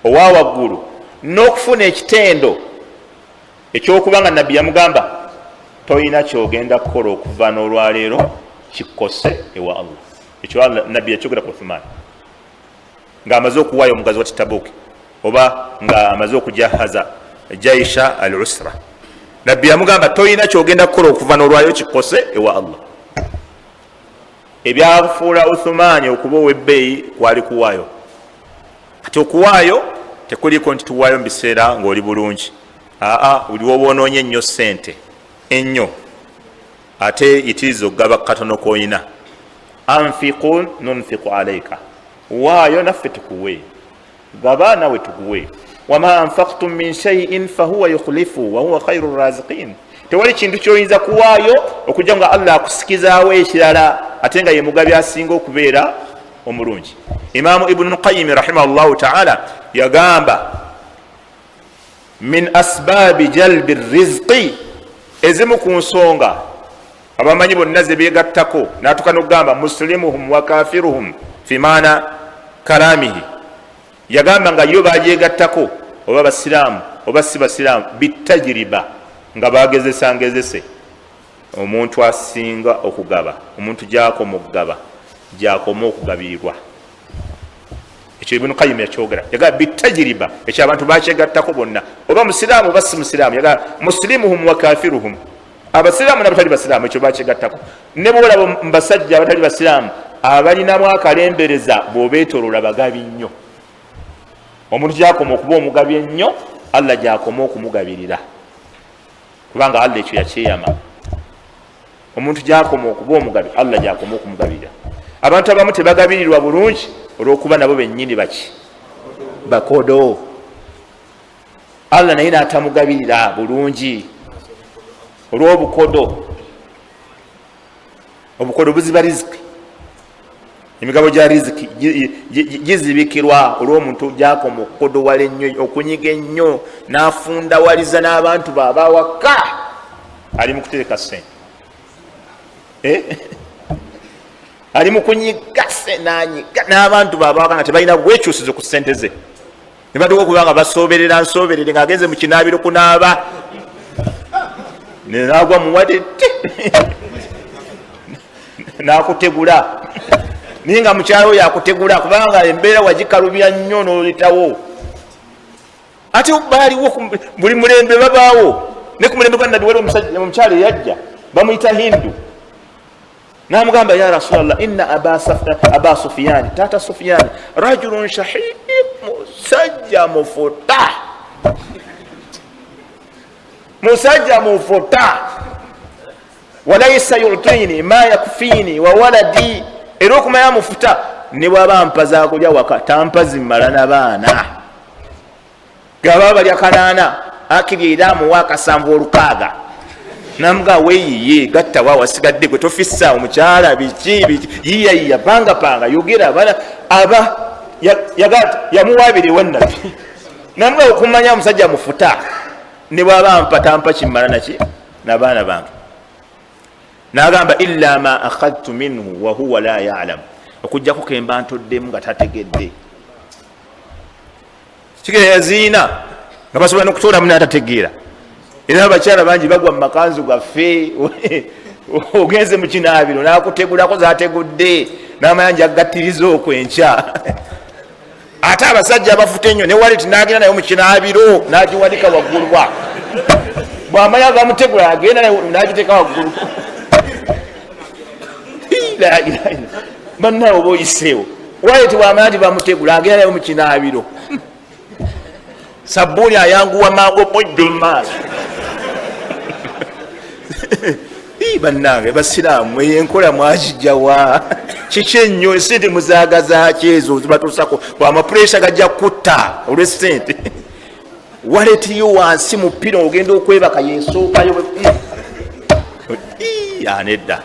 owa waggulu n'okufuna ekitendo ekyokuba nga nabbi yamugamba toyina kyogenda kukola okuva n'olwaleero kikose ewa Allah ekyo nabbi yakyogera ku Uthmani ng'amaze okuwaayo omugazi wa Tabuk oba ng'amaze okujahaza jaisha al-usra nabbi yamugamba toyina kyogenda kukola okuva n'olwaleero kikose ewa Allah ebyafuula Uthmani okuba ow'ebbeeyi kwali kuwaayo kati okuwaayo tekuliko nti tuwaayo mu biseera ng'oli bulungi buli wobonoonye ennyo sente ennyo ate itiriza okugaba katono koyina anfiqu nunfiqu alaika waayo naffe tukuwe gaba nawe tukuwe wama anfaqtum min shay'in fahuwa yukhlifu wahuwa khairu raziqin tewali kintu kyoyinza kuwaayo okujja nga Allah akusikizaawo ekirala ate nga ye mugabi asinga okubeera omulungi Imaamu Ibn Qayyim rahimahullahu ta'ala yagamba min asbaabi jalbi rizqi ezimu ku nsonga abamanyi bonna ze beegattako n'atuuka n'okugamba muslimuhum wa kafiruhum fi maana kalamihi yagamba nga yo bagyegattako oba basiraamu oba si basiraamu bitajiriba nga bagezesangezese omuntu asinga okugaba omuntu gyakoma okugaba gyakoma okugabirirwa ekyo Ibn Qayyim yakyogera yagamba bitajiriba ekyo abantu bakyegattako bonna oba musiraamu oba si musiraamu yagamba muslimuhum wa kafiruhum abasiraamu n'abatali basiraamu ekyo bakyegattako ne bwolaba mbasajja abatali basiraamu abalinamu akalembereza bw'obeetoloola bagabi nnyo omuntu gyakoma okuba omugabi ennyo Allah gyakoma okumugabirira kubanga Allah ekyo yakyeyama omuntu gyakoma okuba omugabi Allah gyakoma okumugabirira abantu abamu tebagabirirwa bulungi olw'okuba nabo bennyini baki bakodo Allah naye n'atamugabirira bulungi olw'obukodo obukodo buziba riziki emigabo gya riziki gizibikirwa olw'omuntu gyakoma okukodowala ennyo okunyiga ennyo n'afundawaliza n'abantu baabawaka ali mu kutereka sente ali mu kunyiga nanyiga n'abantu baabawaka nga tebalina bwekyusizo ku sente ze ne batuuka okuba nga basooberera nsooberere ng'agenze mu kinaabiro kunaaba nenagwa muwadete nakutegula naye nga mukyalo yakutegula kubanga embeera wagikalubya nnyo n'oletawo ate baaliwo buli mulembe babaawo ne ku mulembe gwa nabbi waliwo omukyalo eyajja bamuyita Hindu namugamba ya Rasulallah inna aba Sufyani tata Sufyani rajulun shahid musajja mufuta walaysa yultini ma yakfini wa waladi era okumanya mufuta ne bwaba mpaza kulya waka tampa zimmala n'abaana gaba balya kanaana akiri era amuwa akasanvu olukaaga namuga weyiye gattawa wasigadde gwe tofissa omukyala biki yiyayiya panga yogera aba yamuwabiri wannabbi namwe okumanya omusajja mufuta ne bwaba mpatampa kimmala naki nabaana bange nagamba illa ma akhadtu minhu wahuwa la yalam okujjaku kemba ntoddemu nga tategedde kigera yaziina nga basobola nokutoolamu natategeera era abakyala bangi bagwa mu makanzu gaffe ogenze mu kinaabiro nakutegulako zategudde namayanja agattiriza okwenkya ate abasajja abafuta ennyo ne waleti nagenda naye mu kinaabiro nagiwanika waggulwa bwamanya gamutegula agenda nagiteeka waggulu bannawe oba oyiseewo waleti bwamanya nti bamutegula agenda naye mu kinaabiro sabbuuni ayanguwa mangu mujju maaso bannange basiraamu enkola mwagijjawa kiki ennyo esente muzagazaki ezo zibatusako amapuresha gajja kutta olwesente waletiyo wansi mu pino ogenda okwebaka yesookayo anedda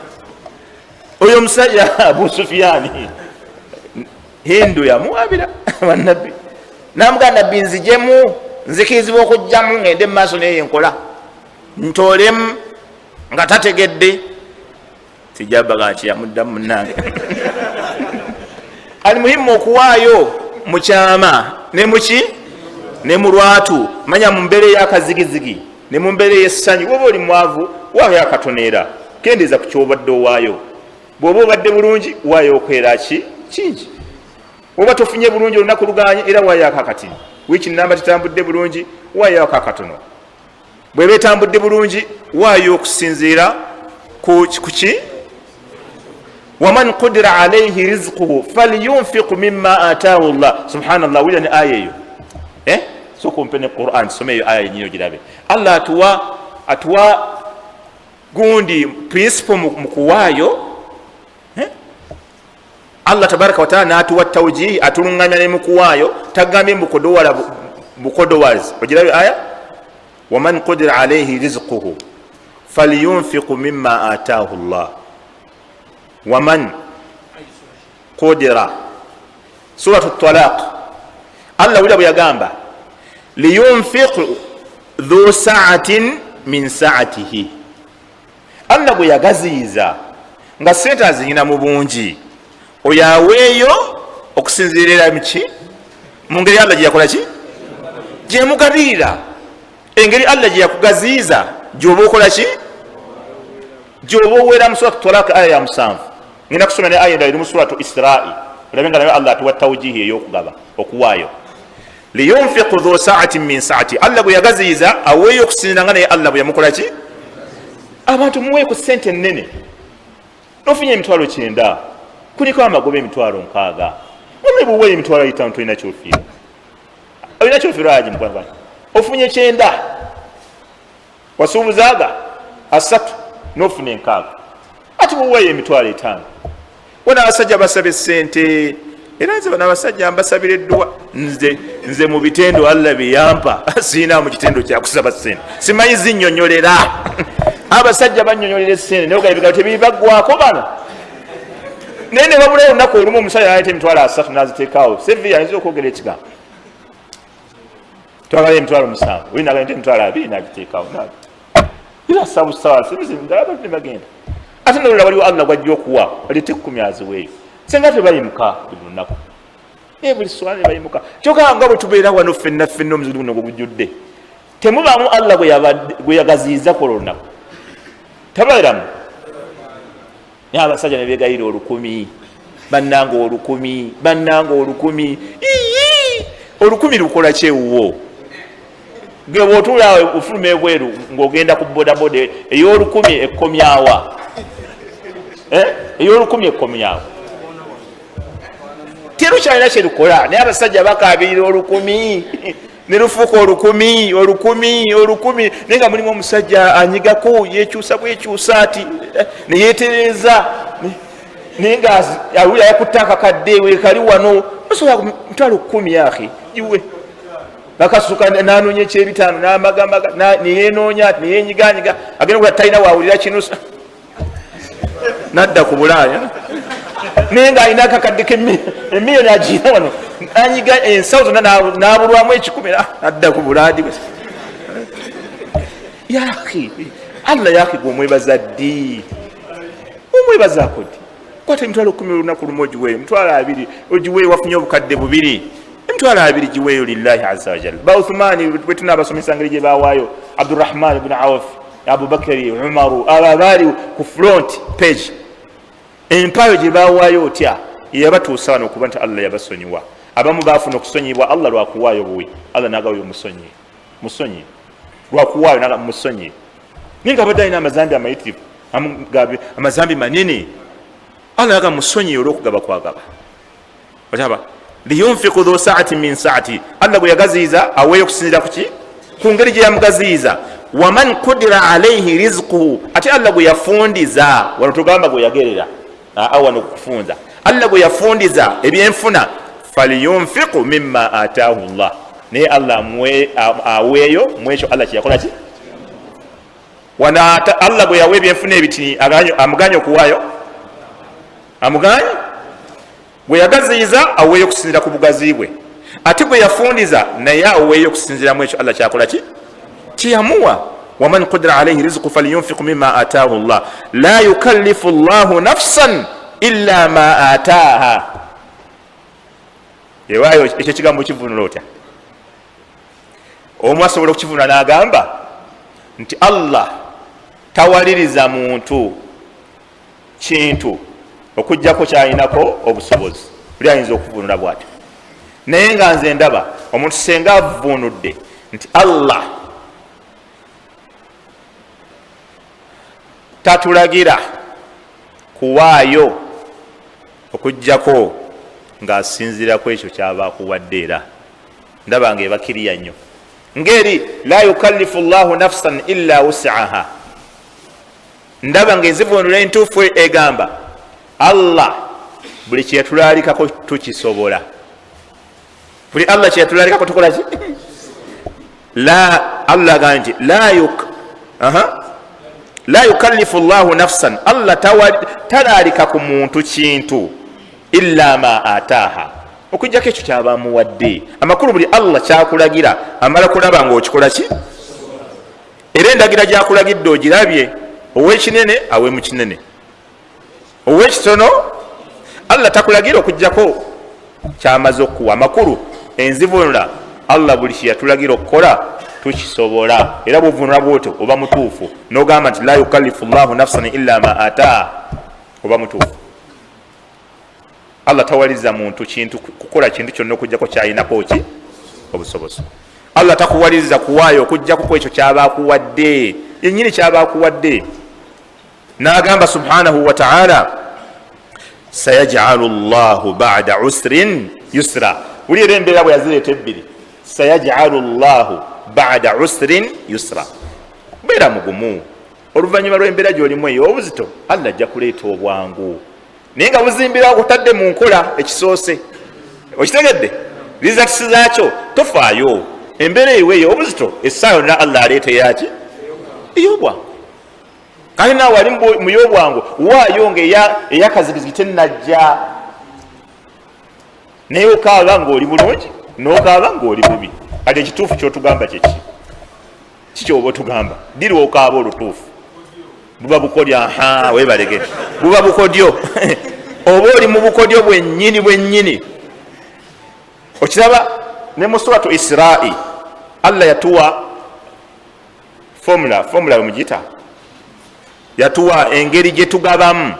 oyo omusajja Abu Sufyaani Hindu yamuwabira bannabbi namugaa nabbi nzijemu nzikirizibwa okujjamu ngende mu maaso naye enkola ntoolemu nga tategedde tijabaga nti yamuddamu munange ali muhimu okuwaayo mu kyama ne muki ne mu lwatu manya mu mbeera ey'akazigizigi ne mu mbeera ey'essanyu bwoba oli mwavu waayo akatoneera kendeeza ku kyobadde owaayo bw'oba obadde bulungi waayo okwera ki kingi oba tofunye bulungi olunaku luganye era waayo akakatini wiiki namba tetambudde bulungi waayo akakatono bweba etambudde bulungi waayo okusinziira kuki waman qudira alaihi rizquhu falyunfiq mimma ataahu llah subhanallah wila ne aya eyo soka ompe ne Quran someyo aya yenyini ogirabe allah atuwa gundi principle mu kuwaayo allah tabaraka wataala natuwa tawjihi atulungamya ne mu kuwaayo tagambye bukodowazi ogirabe aya waman qudira alaihi rizquhu falyunfiq mimma ataahu llah waman qudira suratu talaq allah wila bwe yagamba liyunfiq dhu saatin min saatihi allah bwe yagaziyiza nga sente azirina mu bungi oyo aweeyo okusinzirira miki mu ngeri allah gyeyakolaki gyemugabirira engeri allah gyeyakugaziyiza gyoba okolaki gyoba owera mu suratu talaq aya ya 7 ngenda kusoma ne aya endala eri mu suratu Isra'i olabe nga nayo allah atuwa tawjihi ey'okugaba okuwaayo liyunfiqu dhu saatin min saati allah bwe yagaziyiza aweeyo okusinzira nga naye allah bwe yamukolaki abantu muweeku sente nnene nofunye emitwalo 9 kuliko amagoba emitwalo 6 omwe buweeyo emitwalo 5 tolina kyofiira olina kyofiira aji mukwano ofunye 9 wasuubuzaaga 3 nofuna 6 ati buweeyo emitwalo 5 wona abasajja basaba esente era nze bano abasajja mbasabira eddwa nze mu bitendo allah biyampa siina mu kitendo kyakusaba sente simanyi zinnyonnyolera abasajja bannyonnyolera esente naye ogabibigabo tebibaggwako bano naye ne babulayo olunaku olumu omusajja naleeta emitwalo 3 naziteekaawo sevi ayinza okwogera ekigambo twagala emitwalo 7 olinagaleeta emitwalo 2 nagiteekaawo era sabusawa sebagenda ate nolola waliwo allah gwajja okuwa waleete 10 aziweeyo senga tebayimuka buli lunaku buli swala bayimuka kyokka nga bwe tubeera wano ffenna omuzidu guno gugujjudde temubaamu allah gwe yagaziyiza kola olunaku tabaeramu naye abasajja ne beegayira 10 bannanga 10 bannanga 10 10 lukola kyewuwo gwe bw'otuulaawe ofuluma ebweru ng'ogenda ku bodaboda ey'olukumi ekkomyawa ey'olukumi ekkomyawa terukyalina kyerukola naye abasajja bakabirira 10 ne lufuuka 10 naye nga mulimu omusajja anyigako yekyusa bwekyusa ati neyetereza naye nga awulira yakutta akakadde wekali wano osobola mutwalo 10 yaki iwe bakasuka nanoonya ekyebitaano namagamaga neyenoonya neyenyiganyiga agenda kula talina wawulira kinusa nadda ku bulaaya naye nga alina akakadde emiliyoni agiina wano anyiga ensawo zonna nabulwamu ekikumi adda ku buladi yaki allah yaki gwe omwebaza ddi omwebazaako ddi kwata emitwalo 10 olunaku lumu ogiweeyo emitwalo 2 ogiweeyo wafunye obukadde 2 emitwalo 2 giweeyo lillahi azza wajalla ba uthmani bwe tunaabasomesa ngeri gye bawaayo abdurrahman ibn auf abubakari umaru aba baali ku front page empayo gye bawaayo otya yabatuusa wano okuba nti allah yabasonyiwa abamu bafuna okusonyibwa allah lwakuwaayo buwi allah nagawayo musonyi lwakuwaayo naga musonyi ninga abadde alina amazambi amayitirivu amazambi manini allah naga musonyi olwokugaba kwagaba otaba liyunfiku dhu saati min saati allah bwe yagaziyiza aweeyo okusinzira kuki ku ngeri gye yamugaziyiza waman kudira alaihi rizquhu ate allah gwe yafundiza wano tugamba gwe yagerera awano kufunza allah gwe yafundiza ebyenfuna faliyunfiku mimma ataahu llah naye allah aweeyo mwekyo allah kyeyakola ki wana allah gwe yawe ebyenfuna ebitini amuganye okuwaayo amuganye gwe yagaziyiza aweeyo okusinzira ku bugazi bwe ate gwe yafundiza naye aweeyo okusinzira mwekyo allah kyakola ki kiyamuwa waman qudira alaihi rizqu faliyunfiku mimma ataahu llah la yukallifu llahu nafsan illa ma ataaha ewaayo ekyo kigambo kivunula otya omu asobola okukivunula n'agamba nti allah tawaliriza muntu kintu okujjako kyalinako obusobozi buli ayinza okuvunula bwatyo naye nga nze ndaba omuntu senga avunudde nti allah tatulagira kuwaayo okujjako ng'asinzirako ekyo kyaba akuwadde era ndaba nga ebakiriya nnyo ngeri la yukallifu llahu nafsan illa wusiaha ndaba nga enzivunula entuufu egamba allah buli kyeyatulalikako tukisobola buli allah kyeyatulalikako tukola ki allah gaa nti la yukallifu llahu nafsan allah talalika ku muntu kintu illa ma ataaha okujjako ekyo kyaba muwadde amakulu buli allah kyakulagira amala kulaba nga okikola ki era endagira gyakulagidde ogirabye ow'ekinene awe mu kinene ow'ekitono allah takulagira okujjako kyamaze okuwa amakulu enzivunula allah buli kyeyatulagira okukola tukisobola era bwovunula bwotyo oba mutuufu nogamba nti la yukallifu llahu nafsan illa ma ataaha oba mutuufu allah tawaliza muntu kintu kukola kintu kyonna okujjako kyalinako ki obusobozi allah takuwaliriza kuwaayo okujjako kwekyo kyaba akuwadde yennyini kyaba akuwadde n'agamba subhanahu wa ta'ala sayajalu llahu bada usrin yusra buli era embeera bwe yazireeta ebbiri sayajalu llahu bada usrin yusra beera mugumu oluvannyuma lw'embeera gy'olimu eyo obuzito allah ajja kuleeta obwangu naye nga buzimbira kutadde mu nkola ekisoose okitegedde rizakisi zaakyo tofaayo embeera eyiweeyo obuzito essaawa yonna allah aleeta yaki ey'obwangu kale naawe ali mu y'obwangu waayo nga eyakazigizigi tennajja naye okaaba ng'oli bulungi n'okaaba ng'oli bubi kati ekituufu kyotugamba kyeki kikyoba otugamba diri okaaba olutuufu buba bukodyo webalege buba bukodyo oba oli mu bukodyo bwennyini okiraba ne mu suratu Isra'i allah yatuwa formula wemugiyita yatuwa engeri gye tugabamu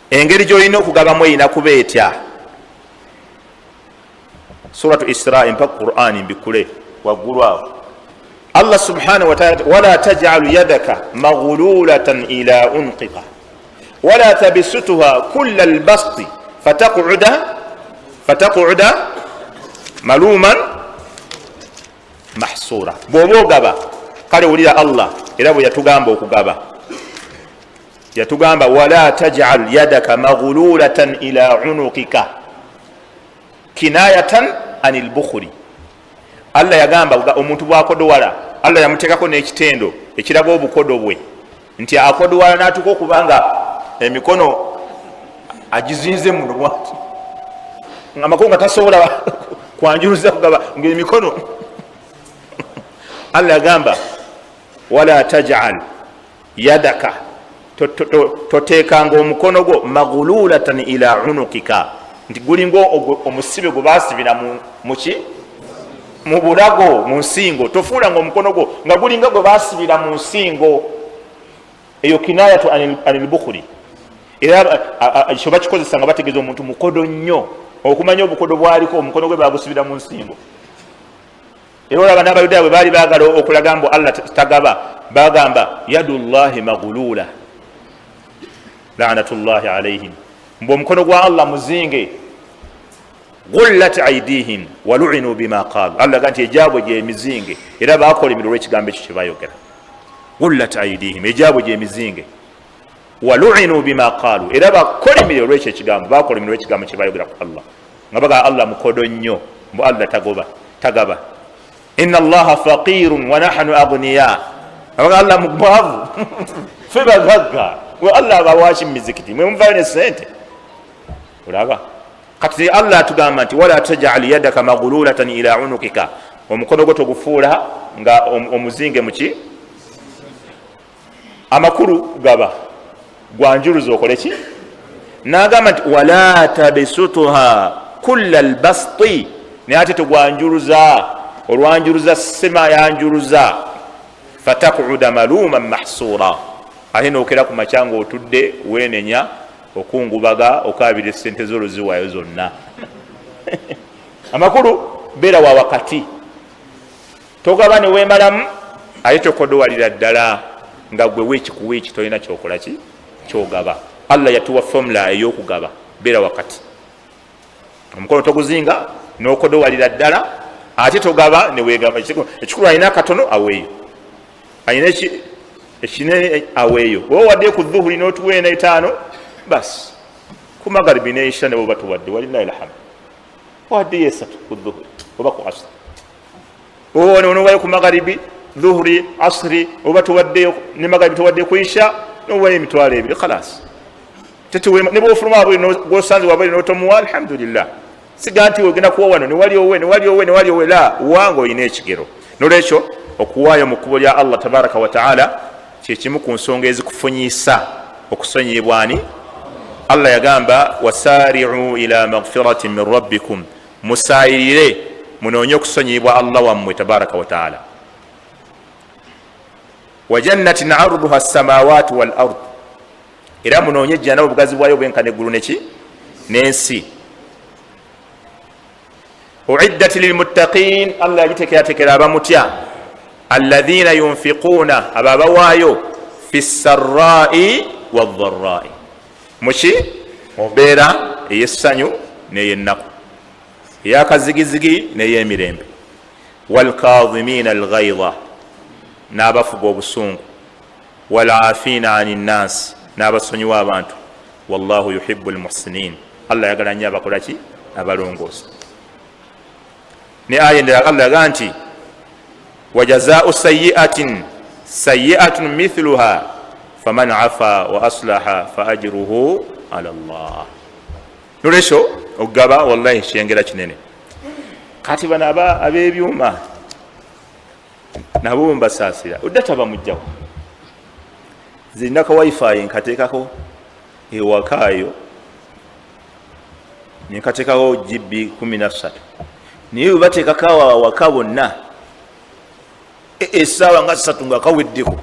engeri gyolina okugabamu erina kuba etya suratu Isra'i mpa Qur'ani mbikule waggulu awo allah subhanahu wa ta'ala wala taj'alu yadaka maghlulatan ila unqika wala tabsutha kulla albasti fataq'uda maluman mahsura bw'oba ogaba kale wulira allah era bwe yatugamba okugaba yatugamba wala taj'al yadaka maghlulatan ila unuqika kinayatan anil bukhli allah yagamba omuntu bwakodowala allah yamuteekako n'ekitendo ekiraga obukodo bwe nti akodowala n'atuka okubanga emikono agizinze muno bwati amakulu nga tasobola kwanjuluza kugaba ng'emikono Allah agamba wala taj'al yadaka toteekanga omukono gwo maghlulatan ila unukika nti gulinga omusibe gwe basibira muki mu bulago mu nsingo tofuulanga omukono gwo nga gulinga gwe basibira mu nsingo eyo kinayatu anil bukhuli era kyo bakikozesa nga bategeeza omuntu mukodo nnyo okumanya obukodo bwaliko omukono gwe bagusibira mu nsingo era olaba n'abayudaaya bwe baali baagala okulaga mbu Allah tagaba bagamba yadullahi maghulula laanatullahi alaihim mbu omukono gwa Allah muzinge gullat aidihim walu'inu bima qaalu Allah aga nti ejaabwe gyemizinge era bakolemirwa olw'ekigambo ekyo kye bayogera gullat aidihim ejaabwe gyemizinge walu'inu bima qaalu era bakolemirwa olw'ekyo ekigambo bakolemirwa olw'ekigambo kye bayogera ku Allah nga bagamba Allah mukodo nnyo mbu Allah tagaba inna allaha faqirun wa nahnu aghniya abaga Allah mugwavu fe bagagga we Allah abawachi mizikiti mwe mvayo ne sente ulaba kati Allah atugamba nti wala taj'al yadaka maghlulatan ila unukika omukono gwo togufuula nga omuzinge muki amakulu gaba gwanjuluzo okoleki nagamba nti wala tabisutuha kull albasti ne ate tugwanjuluza olwanjuluza sema yanjuluza fatakuuda maluman mahsura ate nookera ku makyanga otudde weenenya okungubaga okabira esente z'oluziwayo zonna amakulu beera wa wakati togaba ne weemalamu ate tokodowalira ddala nga gwe weekikuwa eki tolina kyokola ki kyogaba Allah yatuwa formula ey'okugaba beera wakati omukono toguzinga n'okodowalira ddala ate togaba neweegamba ekikulu alina akatono aweeyo alina ekinene aweeyo oba wadde ku dhuhuri n'otuweena etaano basi ku magaribi neisha ne boba tuwadde walillahi alhamdu waddeyo esatu ku dhuhuri oba ku asri oba nonowayo ku magaribi dhuhuri asri oba tuwaddeyo ne magaribi tuwadde ku isha nowayo emitwalo ebiri khalas ne bwofuluma gwosanze wabali n'otomuwa alhamdulillah siga nti ogenda kuwa wano newali owe la wanga olina ekigero nolwekyo okuwaayo mu kkubo lya Allah tabaraka wa taala kyekimu ku nsonga ezikufunyisa okusonyibwani Allah yagamba wasari'u ila maghfiratin min rabbikum musayirire munoonye okusonyibwa Allah wammwe tabaraka wa taala wa jannatin arduha as-samawati wal ard era munoonye jjana obugazi bwayo bwenkana eggulu n'ensi uiddat lilmuttaqin Allah yagitekeratekera abamutya alladhina yunfiquna ababawaayo fi sarrai wadharai muki mubeera ey'essanyu n'ey'ennaku ey'akazigizigi n'ey'emirembe walkadhimina alghaidha n'abafuga obusungu walafina ani nnaasi n'abasonyiwa abantu wallahu yuhibbu almuhsinin Allah yagala nnyo abakola ki abalongoosa ne aya endala Allah yaga nti wajazaa'u sayyi'atin sayyi'atun mithluha faman afa wa aslaha fa ajruhu ala Allah nolwekyo okugaba wallahi kyengera kinene kati bano ab'ebyuma nabo mbasaasira odda tabamugjawo zirinako wifi nkateekako ewakaayo nenkateekako GB 13 naye webateekako awaka bonna essaawa nga 3 nga kaweddeko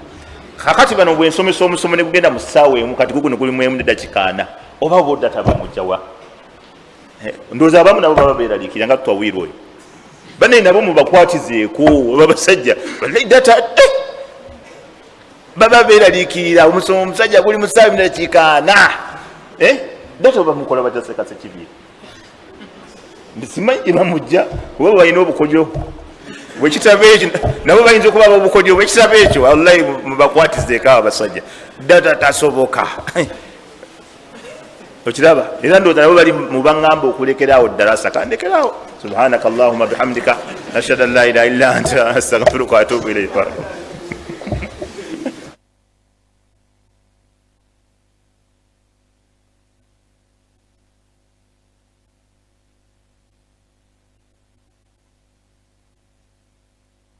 kakati bano bwensomesa omusomo ne gugenda mu ssaawa emu kati guguno guli mwemu neddakiika 4 oba bodda tabamugjawa ndowooza abamu nabo baba beeraliikira nga tutwawiire oyo banaye nabo mubakwatizeeko oba basajja data baba beeraliikirira omusomo omusajja guli mu ssaawa neddakiika 4 data oba mukola batasekase kibiira ndisimanyi bamujja oba balina obukodyo bwekitabo ekyo nabo bayinza okuba obukodyo bwekitabo ekyo wallahi mubakwatizeeko abasajja data tasoboka okiraba era ndowooza nabo bali mubaŋŋamba okulekeraawo darasa kandekeraawo subhanaka allahumma bihamdika nashhadu an la ilaha illa anta astaghfiruka wa atubu ilayk.